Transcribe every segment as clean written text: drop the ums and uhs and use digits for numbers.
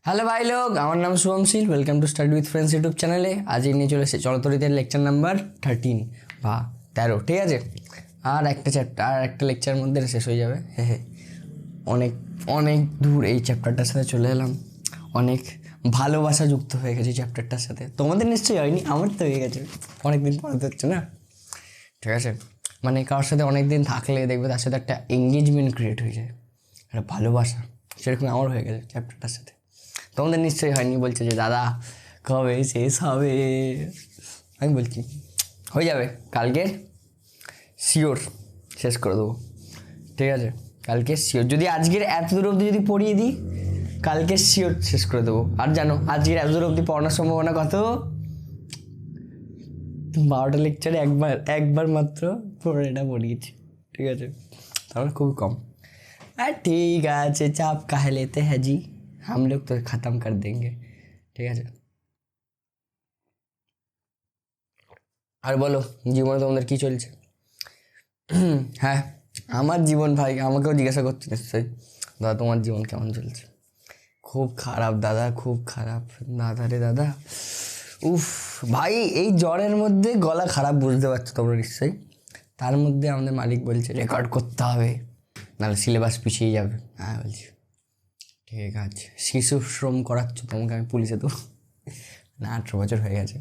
Hello ভাই লোক, আমার নাম Shubhamshil. Welcome to study with friends YouTube চ্যানেলে। আজ নিয়ে চলে এসেছে চলতরিতের লেকচার নাম্বার 13 বা 13, ঠিক আছে। আর একটা চ্যাপ্টার, আর একটা লেকচার মধ্যে শেষ হয়ে যাবে। হ্যাঁ, অনেক অনেক দূর এই চ্যাপ্টারটার সাথে চলে এলাম। অনেক ভালোবাসা যুক্ত হয়ে গেছে চ্যাপ্টারটার সাথে। তোমাদের নিশ্চয়ই হয়নি, আমার তো হয়ে গেছে। অনেকদিন পড়াতে হচ্ছে না, ঠিক আছে। মানে কারোর সাথে অনেক দিন থাকলে দেখবে তার সাথে একটা এঙ্গেজমেন্ট ক্রিয়েট হয়ে যায়, একটা ভালোবাসা। সেরকম আমার হয়ে গেছে চ্যাপ্টারটার সাথে। তোমাদের নিশ্চয়ই হয়নি। বলছে যে দাদা কবে শেষ হবে? আমি বলছি হয়ে যাবে, কালকে শিওর শেষ করে দেবো, ঠিক আছে। কালকে শিওর, যদি আজকের এত দূর অবধি যদি পড়িয়ে দিই, কালকে শিওর শেষ করে দেবো। আর জানো আজকের এত দূর অবধি পড়ানোর সম্ভাবনা কত? 12টা লেকচারে একবার মাত্র এটা পড়িয়েছি, ঠিক আছে। তাহলে খুবই কম। আর ঠিক আছে, চাপ কাহে লেতে হ্যাঁ জি, हम लोग तो ख़त्म कर देंगे, ঠিক আছে। আর বলো, জীবনে তোমাদের কি চলছে? হ্যাঁ, আমার জীবন ভাই আমাকেও জিজ্ঞাসা করছে নিশ্চয়ই, দাদা তোমার জীবন কেমন চলছে? খুব খারাপ দাদা, খুব খারাপ দাদা রে দাদা। উফ ভাই, এই জ্বরের মধ্যে গলা খারাপ বুঝতে পারছো তোমরা নিশ্চয়ই। তার মধ্যে আমাদের মালিক বলছে রেকর্ড করতে হবে, নাহলে সিলেবাস পিছিয়ে যাবে। হ্যাঁ বলছি ঠিক আছে, শিশু শ্রম করাচ্ছ তোমাকে আমি পুলিশে দেবো না, 18 বছর হয়ে গেছে,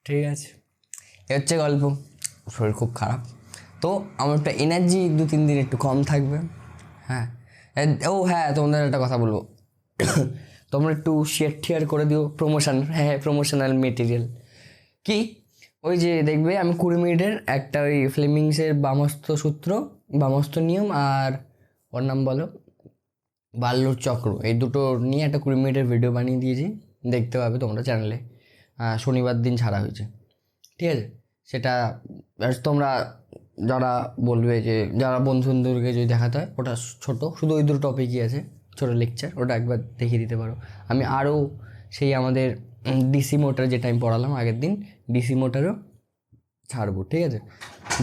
ঠিক আছে। এ হচ্ছে গল্প। শরীর খুব খারাপ, তো আমার একটা এনার্জি 2-3 দিন একটু কম থাকবে। হ্যাঁ, ও হ্যাঁ, তোমাদের একটা কথা বলবো, তোমরা একটু শেয়ার করে দিও প্রমোশন। হ্যাঁ, প্রমোশনাল মেটেরিয়াল কি, ওই যে দেখবে আমি 20 মিনিটের একটা ওই ফ্লেমিংসের বামস্ত সূত্র, বামস্ত নিয়ম, আর ওর নাম বলো, বাল্যর চক্র, এই দুটো নিয়ে একটা 20 মিনিটের ভিডিও বানিয়ে দিয়েছি, দেখতে পাবে তোমরা চ্যানেলে। শনিবার দিন ছাড়া হয়েছে, ঠিক আছে। সেটা তোমরা যারা বলবে যে যারা বন্ধু বান্ধবকে যদি দেখাতে হয়, ওটা ছোট, শুধু ওই দুটো টপিকই আছে, ছোটো লেকচার, ওটা একবার দেখিয়ে দিতে পারো। আমি আরও সেই আমাদের ডিসি মোটর যেটা আমি পড়ালাম আগের দিন, ডিসি মোটরও ছাড়বো, ঠিক আছে।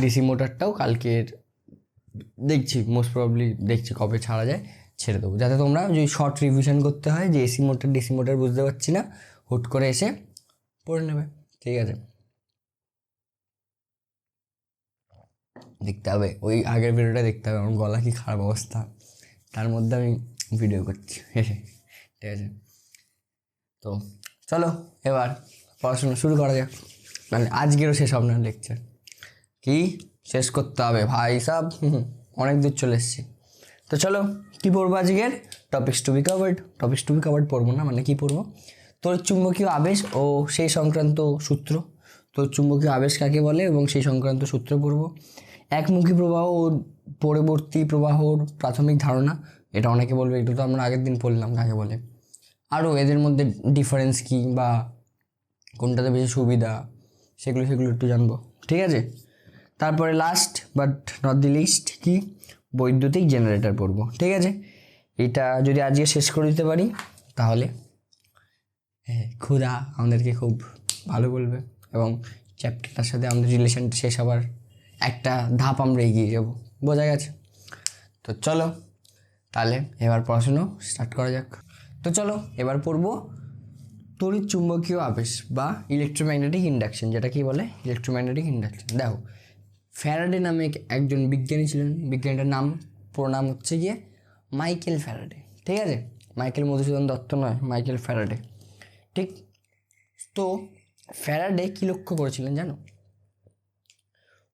ডিসি মোটরটাও কালকের দেখছি, মোস্ট প্রবাবলি দেখছি কবে ছাড়া যায়, ছেড়ে দেবো, যাতে তোমরা যদি শর্ট রিভিশন করতে হয় যে এসি মোটর ডিসি মোটর বুঝতে পারছি না, হুট করে এসে পড়ে নেবে, ঠিক আছে। দেখতে হবে, ওই আগের ভিডিওটা দেখতে হবে, আমার গলা কি খারাপ অবস্থা, তার মধ্যে আমি ভিডিও করছি, ঠিক আছে। তো চলো এবার পড়াশোনা শুরু করা যাক, মানে আজকেরও শেষ হবে না লেকচার, কি শেষ করতে হবে ভাই সাব, অনেক দূর চলে এসেছি। তো চলো কী পড়বো আজকের? টপিক্স টু বি কাভার্ড পড়বো না, মানে কী পড়বো? তোর চুম্বকীয় আবেশ ও সেই সংক্রান্ত সূত্র। তোর চুম্বকীয় আবেশ কাকে বলে এবং সেই সংক্রান্ত সূত্র পড়বো। একমুখী প্রবাহ ও পরবর্তী প্রবাহর প্রাথমিক ধারণা, এটা অনেকে বলবে এটা তো আমরা আগের দিন পড়লাম কাকে বলে। আরও এদের মধ্যে ডিফারেন্স কী বা কোনটাতে বেশি সুবিধা, সেগুলো একটু জানবো, ঠিক আছে। তারপরে last but not the least কি, বৈদ্যুতিক জেনারেটর পড়বো, ঠিক আছে। এটা যদি আজকে শেষ করে দিতে পারি তাহলে হ্যাঁ খুদা আমাদেরকে খুব ভালো বলবে, এবং চ্যাপ্টারটার সাথে আমাদের রিলেশনটা শেষ হবার একটা ধাপ আমরা এগিয়ে যাব, বোঝা গেছে। তো চলো তাহলে এবার পড়াশুনো স্টার্ট করা যাক। তো চলো এবার পড়বো তড়িৎ চুম্বকীয় আবেশ বা ইলেকট্রোম্যাগনেটিক ইন্ডাকশন, যেটা কি বলে ইলেকট্রোম্যাগনেটিক ইন্ডাকশন। দেখো, ফ্যারাডে নামে একজন বিজ্ঞানী ছিলেন, বিজ্ঞানীটার নাম, পুরো নাম হচ্ছে গিয়ে মাইকেল ফ্যারাডে, ঠিক আছে। মাইকেল মধুসূদন দত্ত নয়, মাইকেল ফ্যারাডে, ঠিক। তো ফ্যারাডে কী লক্ষ্য করেছিলেন জানো?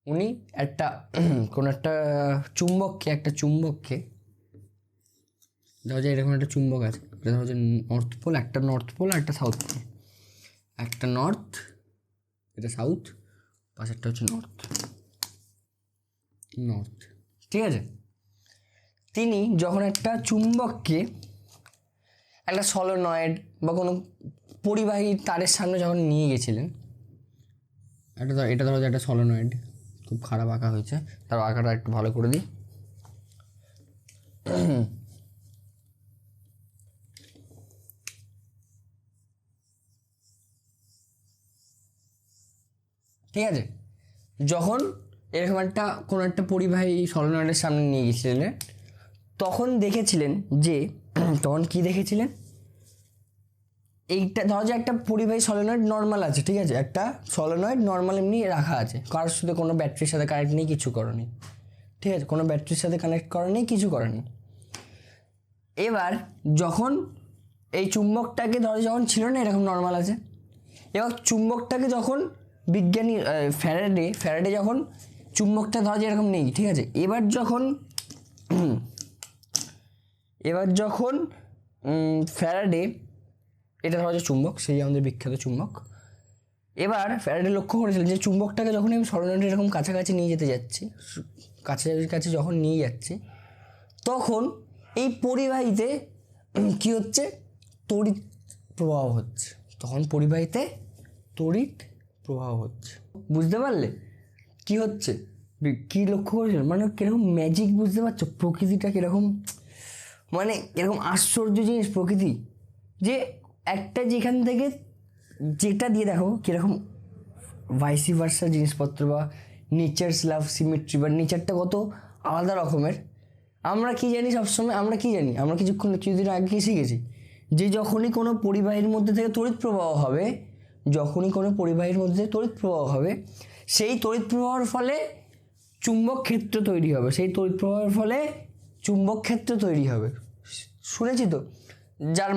উনি একটা কোনো একটা চুম্বককে ধরো যে এরকম একটা চুম্বক আছে, এটা ধরো যে নর্থ পোল, একটা নর্থ পোল আর একটা সাউথ পোল, একটা নর্থ, এটা সাউথ, পাশেরটা হচ্ছে নর্থ, ঠিক আছে। তিনি যখন একটা চুম্বককে একটা সলোনয়েড বা কোনো পরিবাহী তারের সামনে যখন নিয়ে গেছিলেন, এটা ধরো যে একটা সলোনয়েড, খুব খারাপ আঁকা হয়েছে, তার আঁকাটা একটু ভালো করে দিই। ঠিক আছে, যখন এরকম কোনো একটা পরিবাহী সলোনয়েডের সামনে নিয়ে গেছিলেন, তখন দেখেছিলেন যে তখন কি দেখেছিলেন এইটা ধরো যে একটা পরিবাহী সলিনয়েড নর্মাল আছে, ঠিক আছে, একটা সলিনয়েড নর্মাল এমনি রাখা আছে, কারোর সাথে কোনো ব্যাটারির সাথে কানেক্ট নেই, কিছু করনি, ঠিক আছে, কোনো ব্যাটারির সাথে কানেক্ট করেনি, কিছু করেনি। এবার যখন এই চুম্বকটাকে ধরো যখন ছিল না এরকম নর্মাল আছে, এবার চুম্বকটাকে যখন বিজ্ঞানী ফ্যারাডে যখন চুম্বকটা ধরো যে এরকম নেই, ঠিক আছে, এবার যখন ফ্যারাডে, এটা ধরো যে চুম্বক, সেই আমাদের বিখ্যাত চুম্বক, এবার ফ্যারাডে লক্ষ্য করেছিলেন যে চুম্বকটাকে যখন আমি সলিনয়েডে এরকম কাছাকাছি নিয়ে যেতে যাচ্ছি, কাছে যখন নিয়ে যাচ্ছি, তখন এই পরিবাহীতে কি হচ্ছে, তড়িৎ প্রবাহ হচ্ছে, তখন পরিবাহীতে তড়িৎ প্রবাহ হচ্ছে। বুঝতে পারলে কি হচ্ছে, কি লক্ষ্য করেছিলেন, মানে কিরকম ম্যাজিক, বুঝতে পারছো প্রকৃতিটা কিরকম, মানে এরকম আশ্চর্য জিনিস প্রকৃতি, যে একটা যেখান থেকে যেটা দিয়ে দেখো কীরকম ভাইসি ভার্সা জিনিসপত্র, বা নেচার্স লাভ সিমেট্রি, বা নেচারটা কত আলাদা রকমের। আমরা কি জানি সবসময়, আমরা কিছুদিন আগে শিখেছি যে যখনই কোনো পরিবাহীর মধ্যে থেকে তড়িৎ প্রবাহ হবে, সেই তড়িৎ প্রবাহের ফলে চুম্বক ক্ষেত্র তৈরি হবে, শুনেছি তো, যার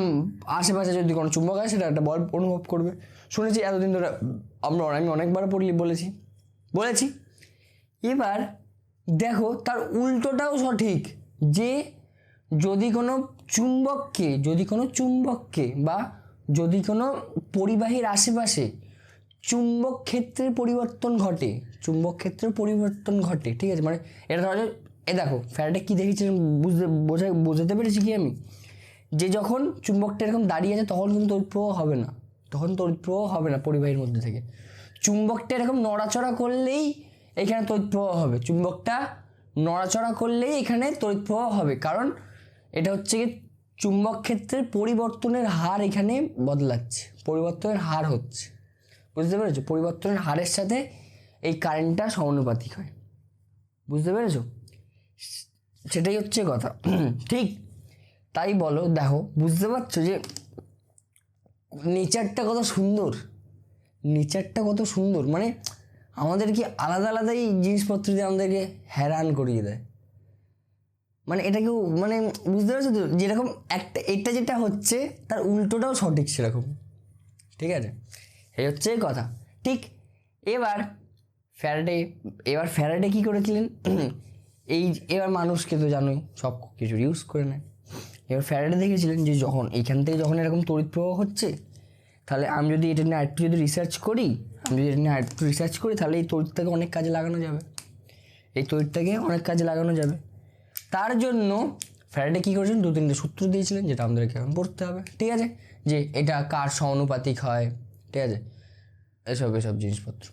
আশেপাশে যদি কোনো চুম্বক আছে সেটা একটা বল অনুভব করবে, শুনেছি এতদিন ধরে, আমি অনেকবার বলেছি। এবার দেখো তার উল্টোটাও সঠিক, যে যদি কোনো চুম্বককে বা যদি কোনো পরিবাহীর আশেপাশে চুম্বক ক্ষেত্রের পরিবর্তন ঘটে, ঠিক আছে, মানে এটা ধরো দেখো ফ্যারাডে কি দেখেছিলেন, বোঝাতে পেরেছি কি আমি, যে যখন চুম্বকটা এরকম দাঁড়িয়ে আছে তখন কিন্তু তড়িৎ প্রবাহ হবে না পরিবাহীর মধ্যে থেকে, চুম্বকটা এরকম নড়াচড়া করলেই এখানে তড়িৎ প্রবাহ হবে, কারণ এটা হচ্ছে কি চুম্বক ক্ষেত্রের পরিবর্তনের হার এখানে বদলাচ্ছে, পরিবর্তনের হার হচ্ছে, বুঝতে পেরেছো, পরিবর্তনের হারের সাথে এই কারেন্টটা সমানুপাতিক হয়, বুঝতে পেরেছো, সেটাই হচ্ছে কথা। ঠিক তাই বলো, দেখো বুঝতে পারছো যে নেচারটা কত সুন্দর, মানে আমাদেরকে আলাদা আলাদা এই জিনিসপত্র দিয়ে আমাদেরকে হ্যারান করিয়ে দেয়, মানে এটাকেও, মানে বুঝতে পারছো তো, যেরকম এটা যেটা হচ্ছে তার উল্টোটাও সঠিক সেরকম, ঠিক আছে, এই হচ্ছে কথা। ঠিক এবার ফ্যারাডে কি করেছিলেন, এবার মানুষকে তো জানোই সব কিছু ইউজ করে নেয়, এবার ফ্যারাডে দেখেছিলেন যে যখন এইখান থেকে যখন এরকম তড়িৎ প্রবাহ হচ্ছে, তাহলে আমি যদি এটা নিয়ে আরেকটু রিসার্চ করি, তাহলে এই তড়িৎটাকে অনেক কাজে লাগানো যাবে, তার জন্য ফ্যারাডে কী করেছেন, 2-3টে সূত্র দিয়েছিলেন, যেটা আমাদেরকে এখন পড়তে হবে, ঠিক আছে, যে এটা কার সমানুপাতিক হয়, ঠিক আছে, এসব জিনিসপত্র।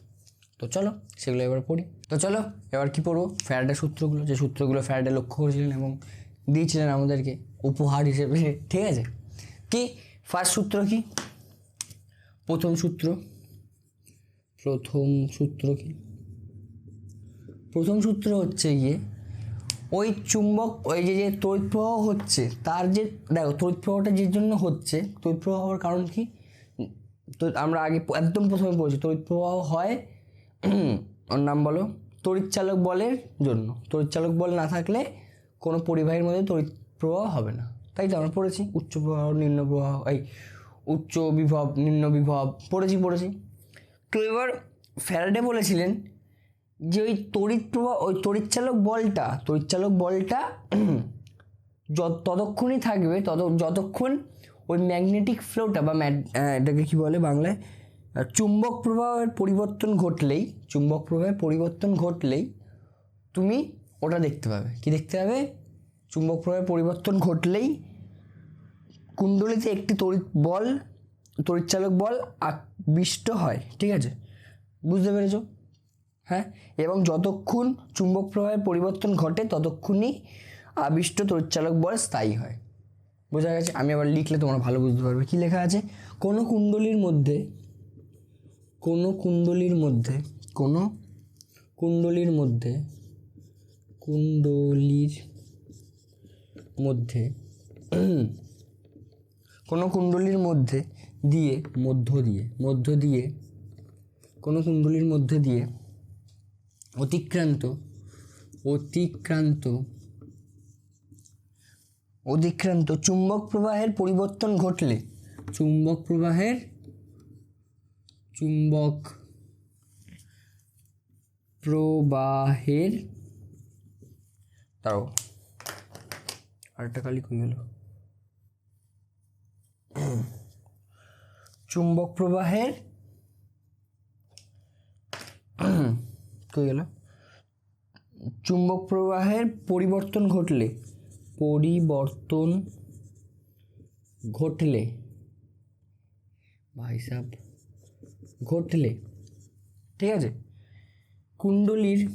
তো চলো সেগুলো এবার পড়ি। তো চলো এবার কি পড়বো, ফ্যারাডে সূত্রগুলো, যে সূত্রগুলো ফ্যারাডে লক্ষ্য করেছিলেন এবং দিয়েছিলেন আমাদেরকে উপহার হিসেবে, ঠিক আছে। কি ফার্স্ট সূত্র কি, প্রথম সূত্র হচ্ছে গিয়ে ওই চুম্বক, ওই যে তড়িৎ প্রবাহ হচ্ছে তার যে, দেখো তড়িৎ প্রবাহটা যে জন্য হচ্ছে, তড়িৎ প্রবাহ হওয়ার কারণ কি, তো আমরা আগে একদম প্রথমে বলছি, তড়িৎ প্রবাহ হয় ওর নাম বলো, তড়িৎচালক বলের জন্য, তড়িৎচালক বল না থাকলে কোনো পরিবাহীর মধ্যে তড়িৎ প্রবাহ হবে না, তাই তো আমরা পড়েছি, উচ্চ বিভব নিম্ন বিভব পড়েছি। তো এবার ফ্যারাডে বলেছিলেন যে ওই তড়িৎচালক বলটা ততক্ষণই থাকবে যতক্ষণ ওই ম্যাগনেটিক ফ্লোটা বা এটাকে কি বলে বাংলায়, চুম্বক প্রবাহের পরিবর্তন ঘটলেই তুমি ওটা দেখতে পাবে। কি দেখতে পাবে, চুম্বক প্রবাহের পরিবর্তন ঘটলেই কুণ্ডলিতে একটি তড়িৎচালক বল আবিষ্ট হয়, ঠিক আছে, বুঝতে পেরেছো, হ্যাঁ, এবং যতক্ষণ চুম্বক প্রবাহের পরিবর্তন ঘটে ততক্ষণই আবিষ্ট তড়িৎচালক বল স্থায়ী হয়, বোঝা গেছে। আমি আবার লিখলে তোমরা ভালো বুঝতে পারবে। কি লেখা আছে, কোনো কুণ্ডলীর মধ্যে দিয়ে মধ্য দিয়ে কোনো কুণ্ডলীর মধ্যে দিয়ে অতিক্রান্ত চুম্বক প্রবাহের পরিবর্তন ঘটলে দাঁড়াও আরেকটা কালি কই গেল, চুম্বক প্রবাহের পরিবর্তন ঘটলে ভাই সাহেব ঘটলে, ঠিক আছে, কুণ্ডলীতে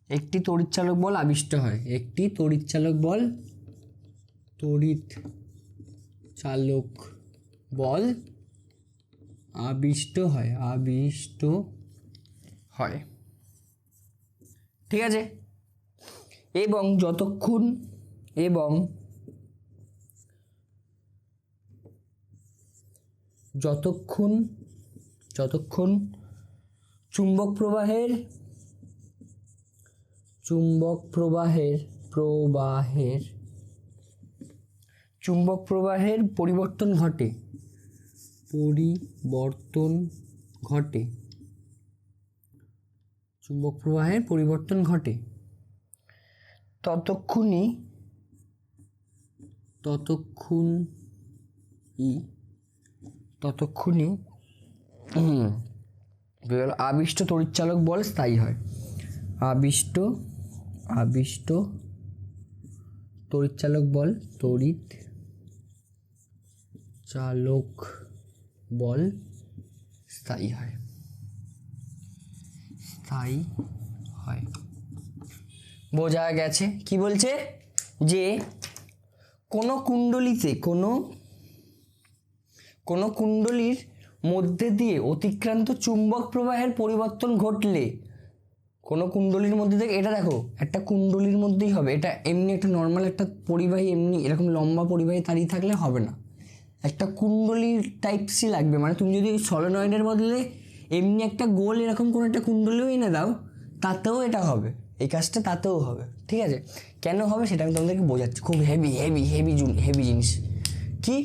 একটি তড়িৎচালক বল আবিষ্ট হয়, আবিষ্ট হয়, ঠিক আছে। এবং যতক্ষণ চুম্বক প্রবাহের পরিবর্তন ঘটে ততক্ষণই আবিষ্ট তড়িৎচালক বল স্থায়ী হয়, আবিষ্ট তড়িৎচালক বল স্থায়ী হয়। বোঝা গেছে? কি বলছে যে কোনো কুণ্ডলীর মধ্যে দিয়ে অতিক্রান্ত চুম্বক প্রবাহের পরিবর্তন ঘটলে, কোনো কুণ্ডলীর মধ্যে থেকে, এটা দেখো একটা কুণ্ডলীর মধ্যেই হবে, এটা এমনি একটা নর্মাল একটা পরিবাহী এমনি এরকম লম্বা পরিবাহী দাঁড়িয়ে থাকলে হবে না, একটা কুণ্ডলী টাইপসই লাগবে। মানে তুমি যদি সলিনয়েডের বদলে এমনি একটা গোল এরকম কোনো একটা কুণ্ডলীও এনে দাও, তাতেও এটা হবে, এই কাজটা তাতেও হবে, ঠিক আছে। কেন হবে সেটা আমি তোমাদেরকে বোঝাচ্ছি, খুব হেভি জিনিস। কি,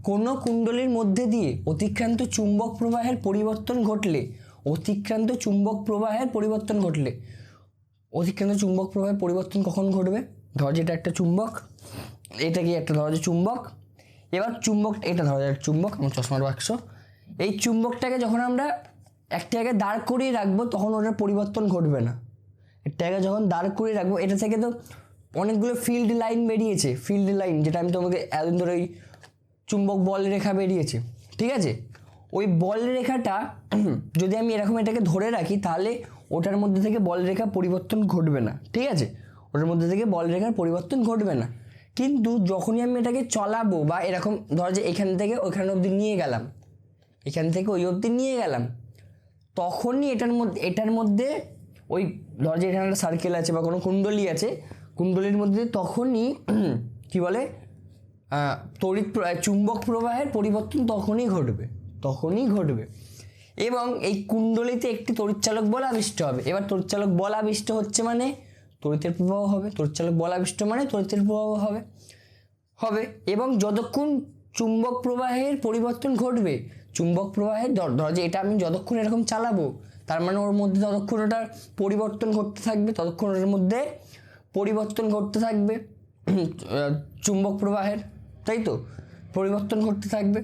কোনো কুণ্ডলীর মধ্যে দিয়ে অতিক্রান্ত চুম্বক প্রবাহের পরিবর্তন ঘটলে, অতিক্রান্ত চুম্বক প্রবাহের পরিবর্তন কখন ঘটবে? ধর যেটা একটা চুম্বক, এটা কি একটা ধরো যে চুম্বক, এবার এটা ধরো একটা চুম্বক, আমার চশমার বাক্স, এই চুম্বকটাকে যখন আমরা একটা জায়গায় দাঁড় করিয়ে রাখবো তখন ওটার পরিবর্তন ঘটবে না। একটা জায়গায় যখন দাঁড় করিয়ে রাখবো, এটা থেকে তো অনেকগুলো ফিল্ড লাইন বেরিয়েছে, যেটা আমি তোমাকে এতদিন ধরে ওই চুম্বক বল রেখা বেরিয়েছে, ঠিক আছে। ওই বল রেখাটা যদি আমি এরকম এটাকে ধরে রাখি, তাহলে ওটার মধ্যে থেকে বল রেখা পরিবর্তন ঘটবে না, ঠিক আছে, ওটার মধ্যে থেকে বল রেখার পরিবর্তন ঘটবে না। কিন্তু যখনই আমি এটাকে চলাবো, বা এরকম ধর যে এখান থেকে ওইখান অবধি নিয়ে গেলাম, এখান থেকে ওই অবধি নিয়ে গেলাম, তখনই এটার মধ্যে ওই ধর যে এখানে একটা সার্কেল আছে বা কোনো কুণ্ডলী আছে, কুণ্ডলীর মধ্যে তখনই কি বলে চুম্বক প্রবাহের পরিবর্তন তখনই ঘটবে। এবং এই কুণ্ডলীতে একটি তড়িৎচালক বল আবিষ্ট হবে। এবার তড়িৎচালক বল আবিষ্ট হচ্ছে মানে তড়িতের প্রবাহ হবে, তড়িৎচালক বল আবিষ্ট মানে তড়িতের প্রবাহ হবে। এবং যতক্ষণ চুম্বক প্রবাহের পরিবর্তন ঘটবে, চুম্বক প্রবাহের ধর যে এটা আমি যতক্ষণ এরকম চালাবো, তার মানে ওর মধ্যে ততক্ষণ ওটার পরিবর্তন ঘটতে থাকবে, চুম্বক প্রবাহের, তাই তো, পরিবর্তন ঘটতে থাকবে,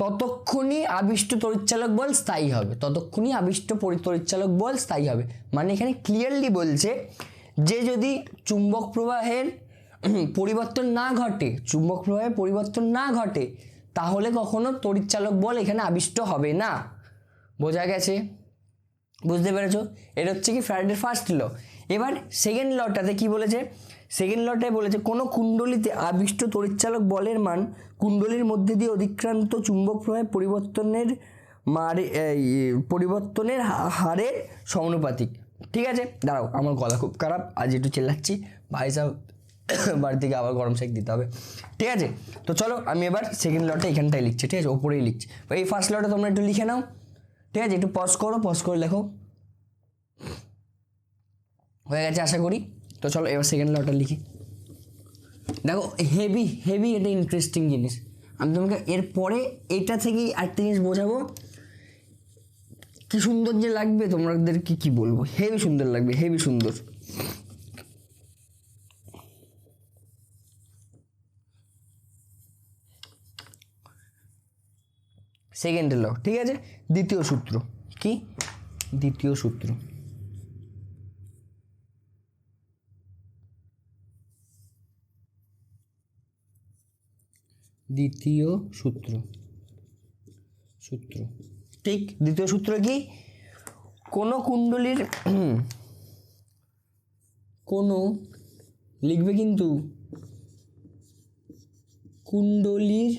ততক্ষণই আবিষ্ট তড়িৎচালক বল স্থায়ী হবে। মানে এখানে ক্লিয়ারলি বলছে যে যদি চুম্বক প্রবাহের পরিবর্তন না ঘটে, তাহলে কখনো তড়িৎচালক বল এখানে আবিষ্ট হবে না। বোঝা গেছে? বুঝতে পেরেছ? এটা হচ্ছে কি ফ্যারাডের ফার্স্ট ল। এবার সেকেন্ড লটাতে কি বলেছে? সেকেন্ড লটায় বলেছে কোনো কুণ্ডলীতে আবিষ্ট তড়িৎচালক বলের মান কুণ্ডলীর মধ্যে দিয়ে অতিক্রান্ত চুম্বক প্রবাহের পরিবর্তনের হারের সমানুপাতিক। ঠিক আছে, দাঁড়াও, আমার গলা খুব খারাপ, আজ একটু চেল্লাচ্ছি, ভাই সাহেব বাড়ি থেকে আবার গরম শেক দিতে হবে। ঠিক আছে, তো চলো আমি এবার সেকেন্ড লটা এখানটায় লিখছি। ঠিক আছে, ওপরেই লিখছি। এই ফার্স্ট লটা তোমরা একটু লিখে নাও। ঠিক আছে, একটু পজ করো, পজ করে লেখো। হয়ে গেছে আশা করি। তো চলো এবার সেকেন্ড লটা লিখি। দেখো হেভি হেভি, এটা ইন্টারেস্টিং জিনিস। আমি তোমাকে এরপরে এটা থেকেই একটা জিনিস বোঝাবো, কি সুন্দর যে লাগবে তোমাদেরকে, কি বলবো, হেভি সুন্দর লাগবে, হেভি সুন্দর। সেকেন্ড ল, ঠিক আছে। দ্বিতীয় সূত্র কি? দ্বিতীয় সূত্র, দ্বিতীয় সূত্র, সূত্র ঠিক। দ্বিতীয় সূত্র কি? কোনো কুণ্ডলীর কোনো লিখবে কিন্তু কুণ্ডলীর,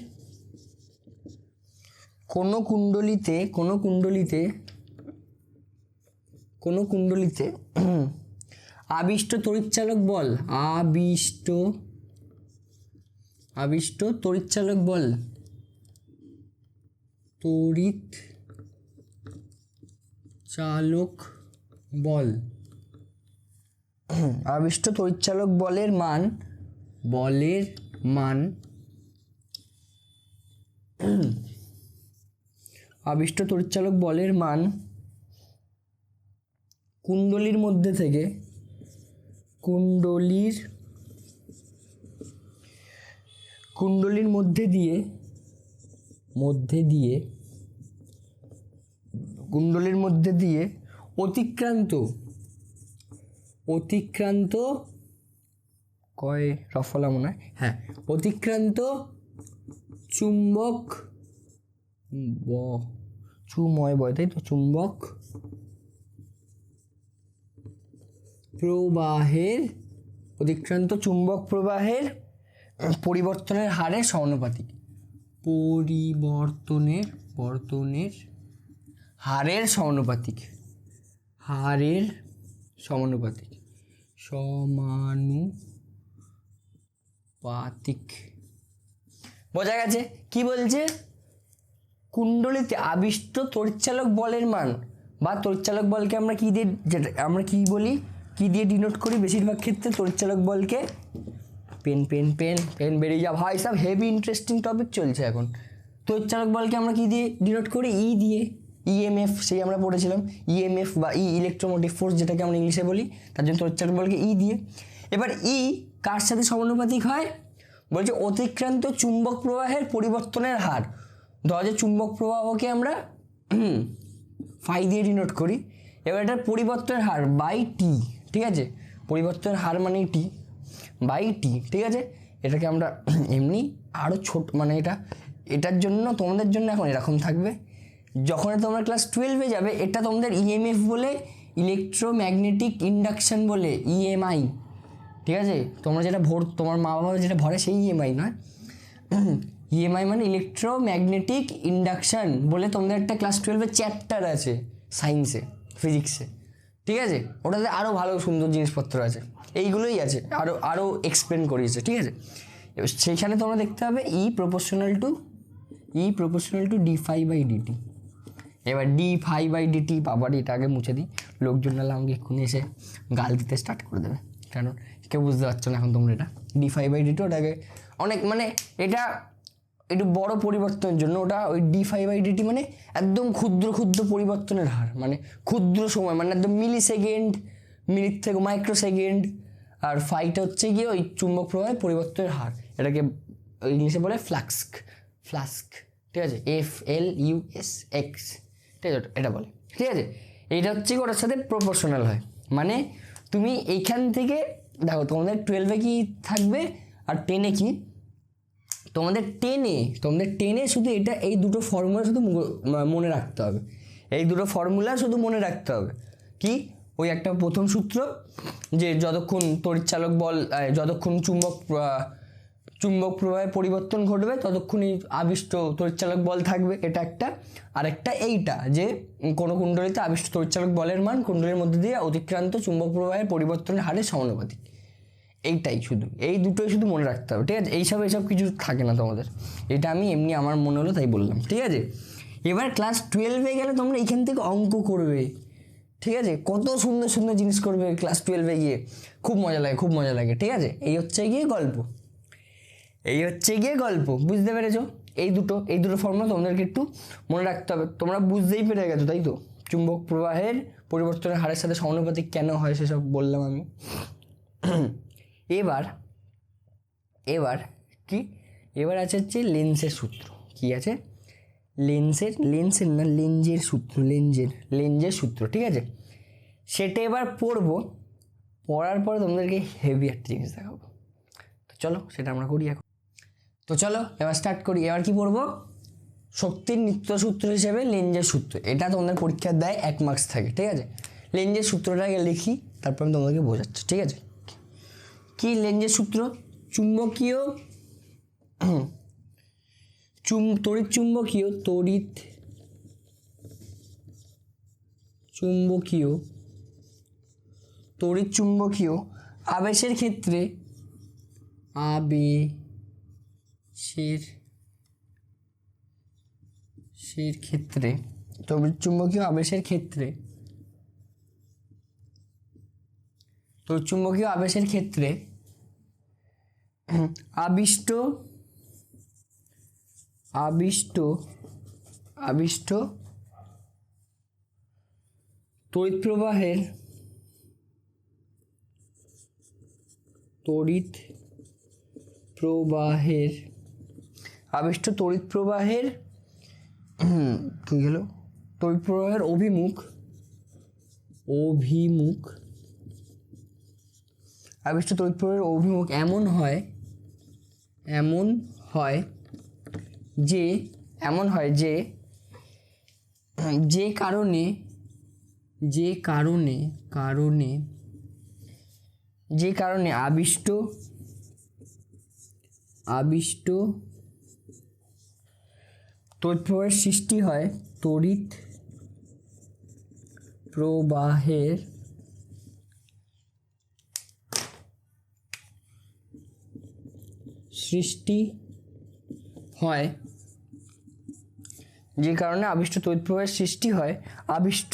কোনো কুণ্ডলিতে, কোনো কুণ্ডলিতে, কোনো কুণ্ডলিতে আবিষ্ট তড়িৎচালক বল, আবিষ্ট, আবিষ্ট তড়িৎচালক বল, তড়িৎ চালক বল, আবিষ্ট তড়িৎচালক বলের মান, বলের মান, আবিষ্ট তড়িৎচালক বলের মান কুণ্ডলীর মধ্যে থেকে, কুণ্ডলীর, কুণ্ডলীর মধ্যে দিয়ে, মধ্যে দিয়ে, কুণ্ডলীর মধ্যে দিয়ে অতিক্রান্ত, অতিক্রান্ত কয় রফলা মনে হয়, হ্যাঁ, অতিক্রান্ত চুম্বক চুময় বয়, তাই তো, চুম্বক প্রবাহের, অতিক্রান্ত চুম্বক প্রবাহের পরিবর্তনের হারের সমানুপাতিক, পরিবর্তনের, বর্তনের হারের সমানুপাতিক, হারের সমানুপাতিক, সমানুপাতিক। বোঝা গেছে কি বলছে? কুণ্ডলিতে আবিষ্ট তড়িৎচালক বলের মান, বা তড়িৎচালক বলকে আমরা কি দিয়ে, যেটা আমরা কি বলি, কি দিয়ে ডিনোট করি বেশিরভাগ ক্ষেত্রে তড়িৎচালক বলকে, পেন পেন পেন পেন বেরিয়ে যা ভাই সব, হেভি ইন্টারেস্টিং টপিক চলছে এখন। তড়িৎচালক বলকে আমরা কি দিয়ে ডিনোট করি? ই দিয়ে, ইএমএফ, সেই আমরা পড়েছিলাম ইএমএফ বা ইলেকট্রোমোটিভ ফোর্স, যেটাকে আমরা ইংলিশে বলি, তার জন্য তড়িৎচালক বলকে ই দিয়ে। এবার ই কার সাথে সমানুপাতিক হয়? বলছে অতিক্রান্ত চুম্বক প্রবাহের পরিবর্তনের হার। ধরা যায় চুম্বক প্রবাহকে আমরা ফাই দিয়ে ডিনোট করি, এবার এটার পরিবর্তনের হার বাই টি, ঠিক আছে, পরিবর্তনের হার মানে টি বাই টি, ঠিক আছে। এটাকে আমরা এমনি আরও ছোট, মানে এটার জন্য তোমাদের জন্য এখন এরকম থাকবে, যখন তোমরা ক্লাস 12-এ যাবে এটা তোমাদের ইএমএফ বলে, ইলেকট্রোম্যাগনেটিক ইন্ডাকশন বলে, ইএমআই, ঠিক আছে। তোমরা যেটা তোমার মা বাবা যেটা ভরে সেই ইএমআই নয়, ইএমআই মানে ইলেকট্রোম্যাগনেটিক ইন্ডাকশন বলে তোমাদের একটা ক্লাস 12-এ চ্যাপ্টার আছে সায়েন্সে, ফিজিক্সে, ঠিক আছে। ওটাতে আরও ভালো সুন্দর জিনিসপত্র আছে, এইগুলোই আছে, আরও এক্সপ্লেন করিয়েছে, ঠিক আছে। এবার সেইখানে তোমরা দেখতে হবে E proportional to D phi by DT. এবার ডি ফাই বাই ডিটি, বাবার এটা আগে মুছে দিই, লোকজন নাহলে আমাকে এক্ষুনি এসে গাল দিতে স্টার্ট করে দেবে, কারণ কেউ বুঝতে পারছো না এখন তোমরা এটা। ডি ফাই বাই ডিটি ওটাকে অনেক, মানে এটা একটু বড় পরিবর্তনের জন্য ওটা ওই ডি ফাই বাই ডিটি মানে একদম ক্ষুদ্র ক্ষুদ্র পরিবর্তনের হার, মানে ক্ষুদ্র সময়, মানে একদম মিলি সেকেন্ড, মিনিট থেকে মাইক্রো সেকেন্ড। আর ফাইটা হচ্ছে গিয়ে ওই চুম্বক প্রবাহের পরিবর্তনের হার, এটাকে ইংলিশে বলে ফ্লাক্স, ঠিক আছে, FLUSX, ঠিক আছে, এটা বলে, ঠিক আছে। এইটা হচ্ছে ওটার সাথে প্রপোর্শনাল হয়, মানে তুমি এইখান থেকে দেখো তোমাদের 12-এ কি থাকবে আর 10-এ কি, তোমাদের টেনে শুধু এটা, এই দুটো ফর্মুলা শুধু মনে রাখতে হবে, এই দুটো ফর্মুলা শুধু মনে রাখতে হবে। কি? ওই একটা প্রথম সূত্র যে যতক্ষণ তড়িৎচালক বল, যতক্ষণ চুম্বক প্রবাহে পরিবর্তন ঘটবে ততক্ষণই আবিষ্ট তড়িৎচালক বল থাকবে, এটা একটা। আরেকটা এইটা যে কোনো কুণ্ডলিতে আবিষ্ট তড়িৎচালক বলের মান কুণ্ডলীর মধ্যে দিয়ে অতিক্রান্ত চুম্বক প্রবাহের পরিবর্তনের হারের সমানুপাতিক। এইটাই শুধু, এই দুটোই শুধু মনে রাখতে হবে, ঠিক আছে? এইসব কিছু থাকে না তোমাদের, এটা আমি এমনি আমার মনে হলো তাই বললাম, ঠিক আছে? এবার ক্লাস 12-এ গেলে তোমরা এখান থেকে অঙ্ক করবে, ঠিক আছে? কত সুন্দর সুন্দর জিনিস করবে ক্লাস 12-এ গিয়ে, খুব মজা লাগে, খুব মজা লাগে, ঠিক আছে? এই হচ্ছে গিয়ে গল্প, বুঝতে পেরেছো? এই দুটো ফর্মুলা তোমাদেরকে একটু মনে রাখতে হবে। তোমরা বুঝতেই পেরে গেছো তাই তো? চুম্বক প্রবাহের পরিবর্তনের হারের সাথে সমানুপাতিক কেন হয় সেসব বললাম আমি। এবার আছে হচ্ছে লেন্সের সূত্র। কি আছে? লেঞ্জের সূত্র, ঠিক আছে? সেটা এবার পড়ার পরে তোমাদেরকে হেভি একটা জিনিস দেখাবো। তো চলো সেটা আমরা করি এখন। তো চলো এবার স্টার্ট করি। এবার কি পড়বো? শক্তির নিত্য সূত্র হিসেবে লেঞ্জের সূত্র। এটা তোমাদের পরীক্ষার দেয় 1 মার্কস থাকে, ঠিক আছে? লেঞ্জের সূত্রটাকে লিখি, তারপর আমি তোমাদেরকে বোঝাচ্ছি, ঠিক আছে? কি লেঞ্জের সূত্র? তড়িৎ চুম্বকীয় আবেশের ক্ষেত্রে তড়িৎ চুম্বকীয় আবেশের ক্ষেত্রে আবিষ্ট তড়িৎ প্রবাহের অভিমুখ এমন হয় যে কারণে আবিষ্ট তড়িৎ প্রবাহের সৃষ্টি হয়, যে কারণে আবিষ্ট তড়িৎ প্রবাহের সৃষ্টি হয়। আবিষ্ট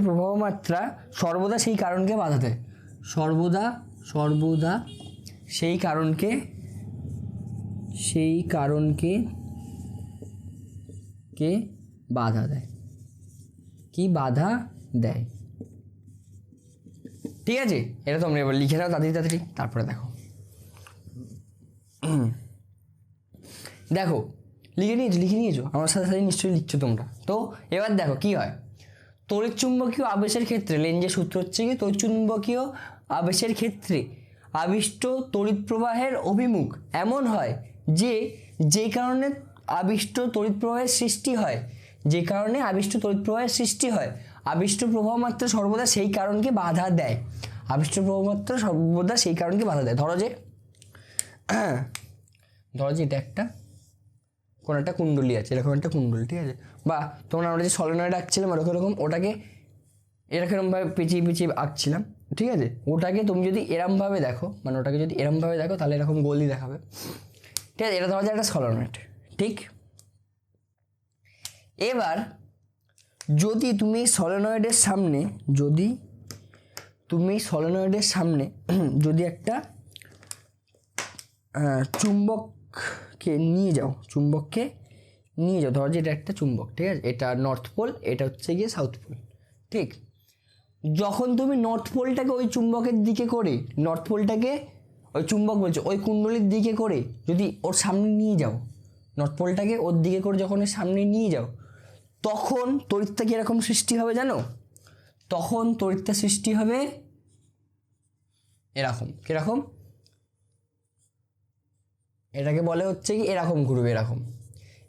প্রবাহ মাত্রা সর্বদা সেই কারণকে বাধা দেয়। সর্বদা সেই কারণকে বাধা দেয়। ঠিক আছে? এটা তোমরা এবার লিখে দাও তাড়াতাড়ি। তারপরে দেখো লিখে নিয়েছো আমার সাথে নিশ্চয়ই লিখছো তোমরা। তো এবার দেখো কি হয়। তড়িৎচুম্বকীয় আবেশের ক্ষেত্রে লেঞ্জের সূত্র হচ্ছে কি, তড়িৎচুম্বকীয় আবেশের ক্ষেত্রে আবিষ্ট তড়িৎ প্রবাহের অভিমুখ এমন হয় যে কারণে আবিষ্ট তড়িৎ প্রবাহের সৃষ্টি হয়। আবিষ্ট প্রবাহ মাত্রা সর্বদা সেই কারণকে বাধা দেয়। ধরো যে এটা একটা কোনো একটা কুণ্ডলী আছে, এরকম একটা কুণ্ডলী, ঠিক আছে? বা আমরা যে সলিনয়েড আঁকছিলাম এরকম, ওটাকে এরকমভাবে পেঁচিয়ে আঁকছিলাম, ঠিক আছে? ওটাকে তুমি যদি এরমভাবে দেখো, তাহলে এরকম গোলই দেখাবে, ঠিক আছে? এটা ধরা যায় একটা সলিনয়েড, ঠিক? এবার যদি তুমি সলিনয়েডের সামনে যদি একটা চুম্বককে নিয়ে যাও, ধরো যে এটা একটা চুম্বক, ঠিক আছে? এটা নর্থ পোল, এটা হচ্ছে গিয়ে সাউথ পোল, ঠিক? যখন তুমি নর্থ পোলটাকে ওই চুম্বকের দিকে করে, ওই কুণ্ডলীর দিকে করে যদি ওর সামনে নিয়ে যাও, নর্থ পোলটাকে ওর দিকে করে যখন ওর সামনে নিয়ে যাও, তখন তড়িৎটা কিরকম সৃষ্টি হবে জানো? তখন তড়িৎটা সৃষ্টি হবে এরকম। কিরকম? এটাকে বলে হচ্ছে কি এরকম ঘুরবে,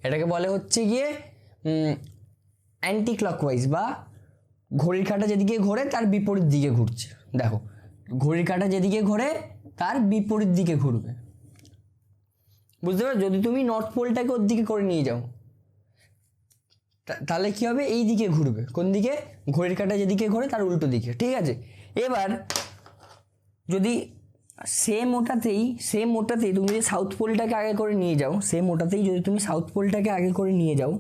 এটাকে বলে হচ্ছে গিয়ে অ্যান্টি ক্লকওয়াইজ বা ঘড়ির কাঁটা যেদিকে ঘোরে তার বিপরীত দিকে ঘুরছে। দেখো ঘড়ির কাঁটা যেদিকে ঘোরে তার বিপরীত দিকে ঘুরবে, বুঝতে পারো? যদি তুমি নর্থ পোলটাকে ওর দিকে করে নিয়ে যাও তাহলে কী হবে, এই দিকে ঘুরবে। কোন দিকে? ঘড়ির কাঁটা যেদিকে ঘোরে তার উল্টো দিকে, ঠিক আছে? এবার যদি সেম ওটাতেই তুমি যদি সাউথ পোলটাকে আগে করে নিয়ে যাও, সেম ওটাতেই যদি তুমি সাউথ পোলটাকে আগে করে নিয়ে যাও,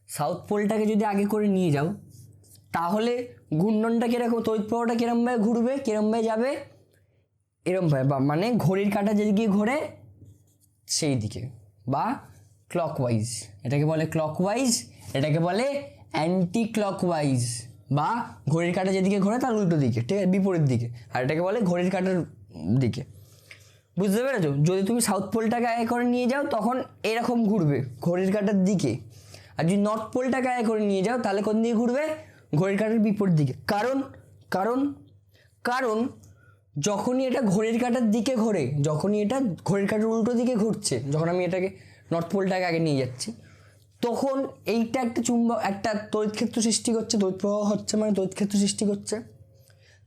সাউথ পোলটাকে যদি আগে করে নিয়ে যাও তাহলে ঘূর্ণনটা কীরকম, তড়িৎ প্রবাহটা কীরমভাবে ঘুরবে, কীরমভাবে যাবে, এরমভাবে, বা মানে ঘড়ির কাঁটা যেদিকে ঘোরে সেই দিকে, বা ক্লকওয়াইজ। এটাকে বলে ক্লকওয়াইজ, এটাকে বলে অ্যান্টি ক্লকওয়াইজ, বা ঘড়ির কাঁটা যেদিকে ঘোরে তার উল্টো দিকে, ঠিক আছে, বিপরীত দিকে। আর এটাকে বলে ঘড়ির কাঁটার দিকে, বুঝতে পেরেছো? যদি তুমি সাউথ পোলটাকে আগে করে নিয়ে যাও তখন এরকম ঘুরবে ঘড়ির কাঁটার দিকে, আর যদি নর্থ পোলটাকে আগে করে নিয়ে যাও তাহলে কোন দিকে ঘুরবে? ঘড়ির কাঁটার বিপরীত দিকে। কারণ কারণ কারণ যখনই এটা ঘড়ির কাঁটার দিকে ঘোরে, যখনই এটা ঘড়ির কাঁটার উল্টো দিকে ঘুরছে, যখন আমি এটাকে নর্থ পোলটাকে আগে নিয়ে যাচ্ছি, তখন এইটা একটা চুম্বক, একটা তড়িৎ ক্ষেত্র সৃষ্টি করছে, তড়িৎ প্রবাহ হচ্ছে মানে তড়িৎ ক্ষেত্র সৃষ্টি করছে,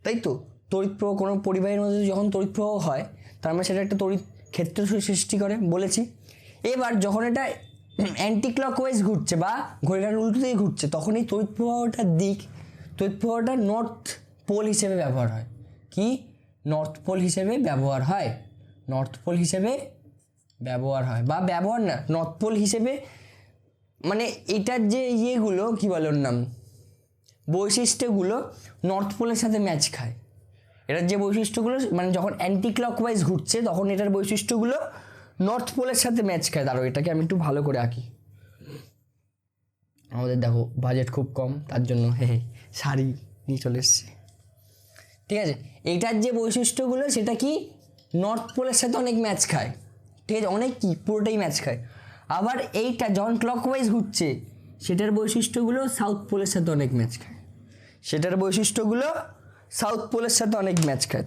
তাই তো? তড়িৎ প্রবাহ, কোনো পরিবাহীর মধ্যে যখন তড়িৎ প্রবাহ হয় তার মানে সেটা একটা তড়িৎ ক্ষেত্র সৃষ্টি করে বলেছি। এবার যখন এটা অ্যান্টি ক্লকওয়াইজ ঘুরছে বা ঘড়ির কাঁটার উল্টো দিকে ঘুরছে, তখন এই তড়িৎ প্রবাহটা নর্থ পোল হিসেবে ব্যবহার হয়। কি? নর্থ পোল হিসেবে ব্যবহার হয়, নর্থ পোল হিসেবে ব্যবহার হয়, বা ব্যবহার না, নর্থ পোল হিসেবে, মানে এটার যে ইয়েগুলো কী বলে ওর নাম, বৈশিষ্ট্যগুলো নর্থ পোলের সাথে ম্যাচ খায়। এটার যে বৈশিষ্ট্যগুলো, মানে যখন অ্যান্টি ক্লকওয়াইজ ঘুরছে তখন এটার বৈশিষ্ট্যগুলো নর্থ পোলের সাথে ম্যাচ খায়। দাঁড়ো এটাকে আমি একটু ভালো করে আঁকি। আমাদের দেখো বাজেট খুব কম, তার জন্য শাড়ি নিয়ে চলে এসছে, ঠিক আছে? এইটার যে বৈশিষ্ট্যগুলো সেটা কি, নর্থ পোলের সাথে অনেক ম্যাচ খায়, ঠিক আছে? অনেক কি, পুরোটাই ম্যাচ খায়। আবার এইটা যখন ক্লকওয়াইজ ঘুরছে সেটার বৈশিষ্ট্যগুলো সাউথ পোলের সাথে অনেক ম্যাচ খায়, সেটার বৈশিষ্ট্যগুলো সাউথ পোলের সাথে অনেক ম্যাচ খায়।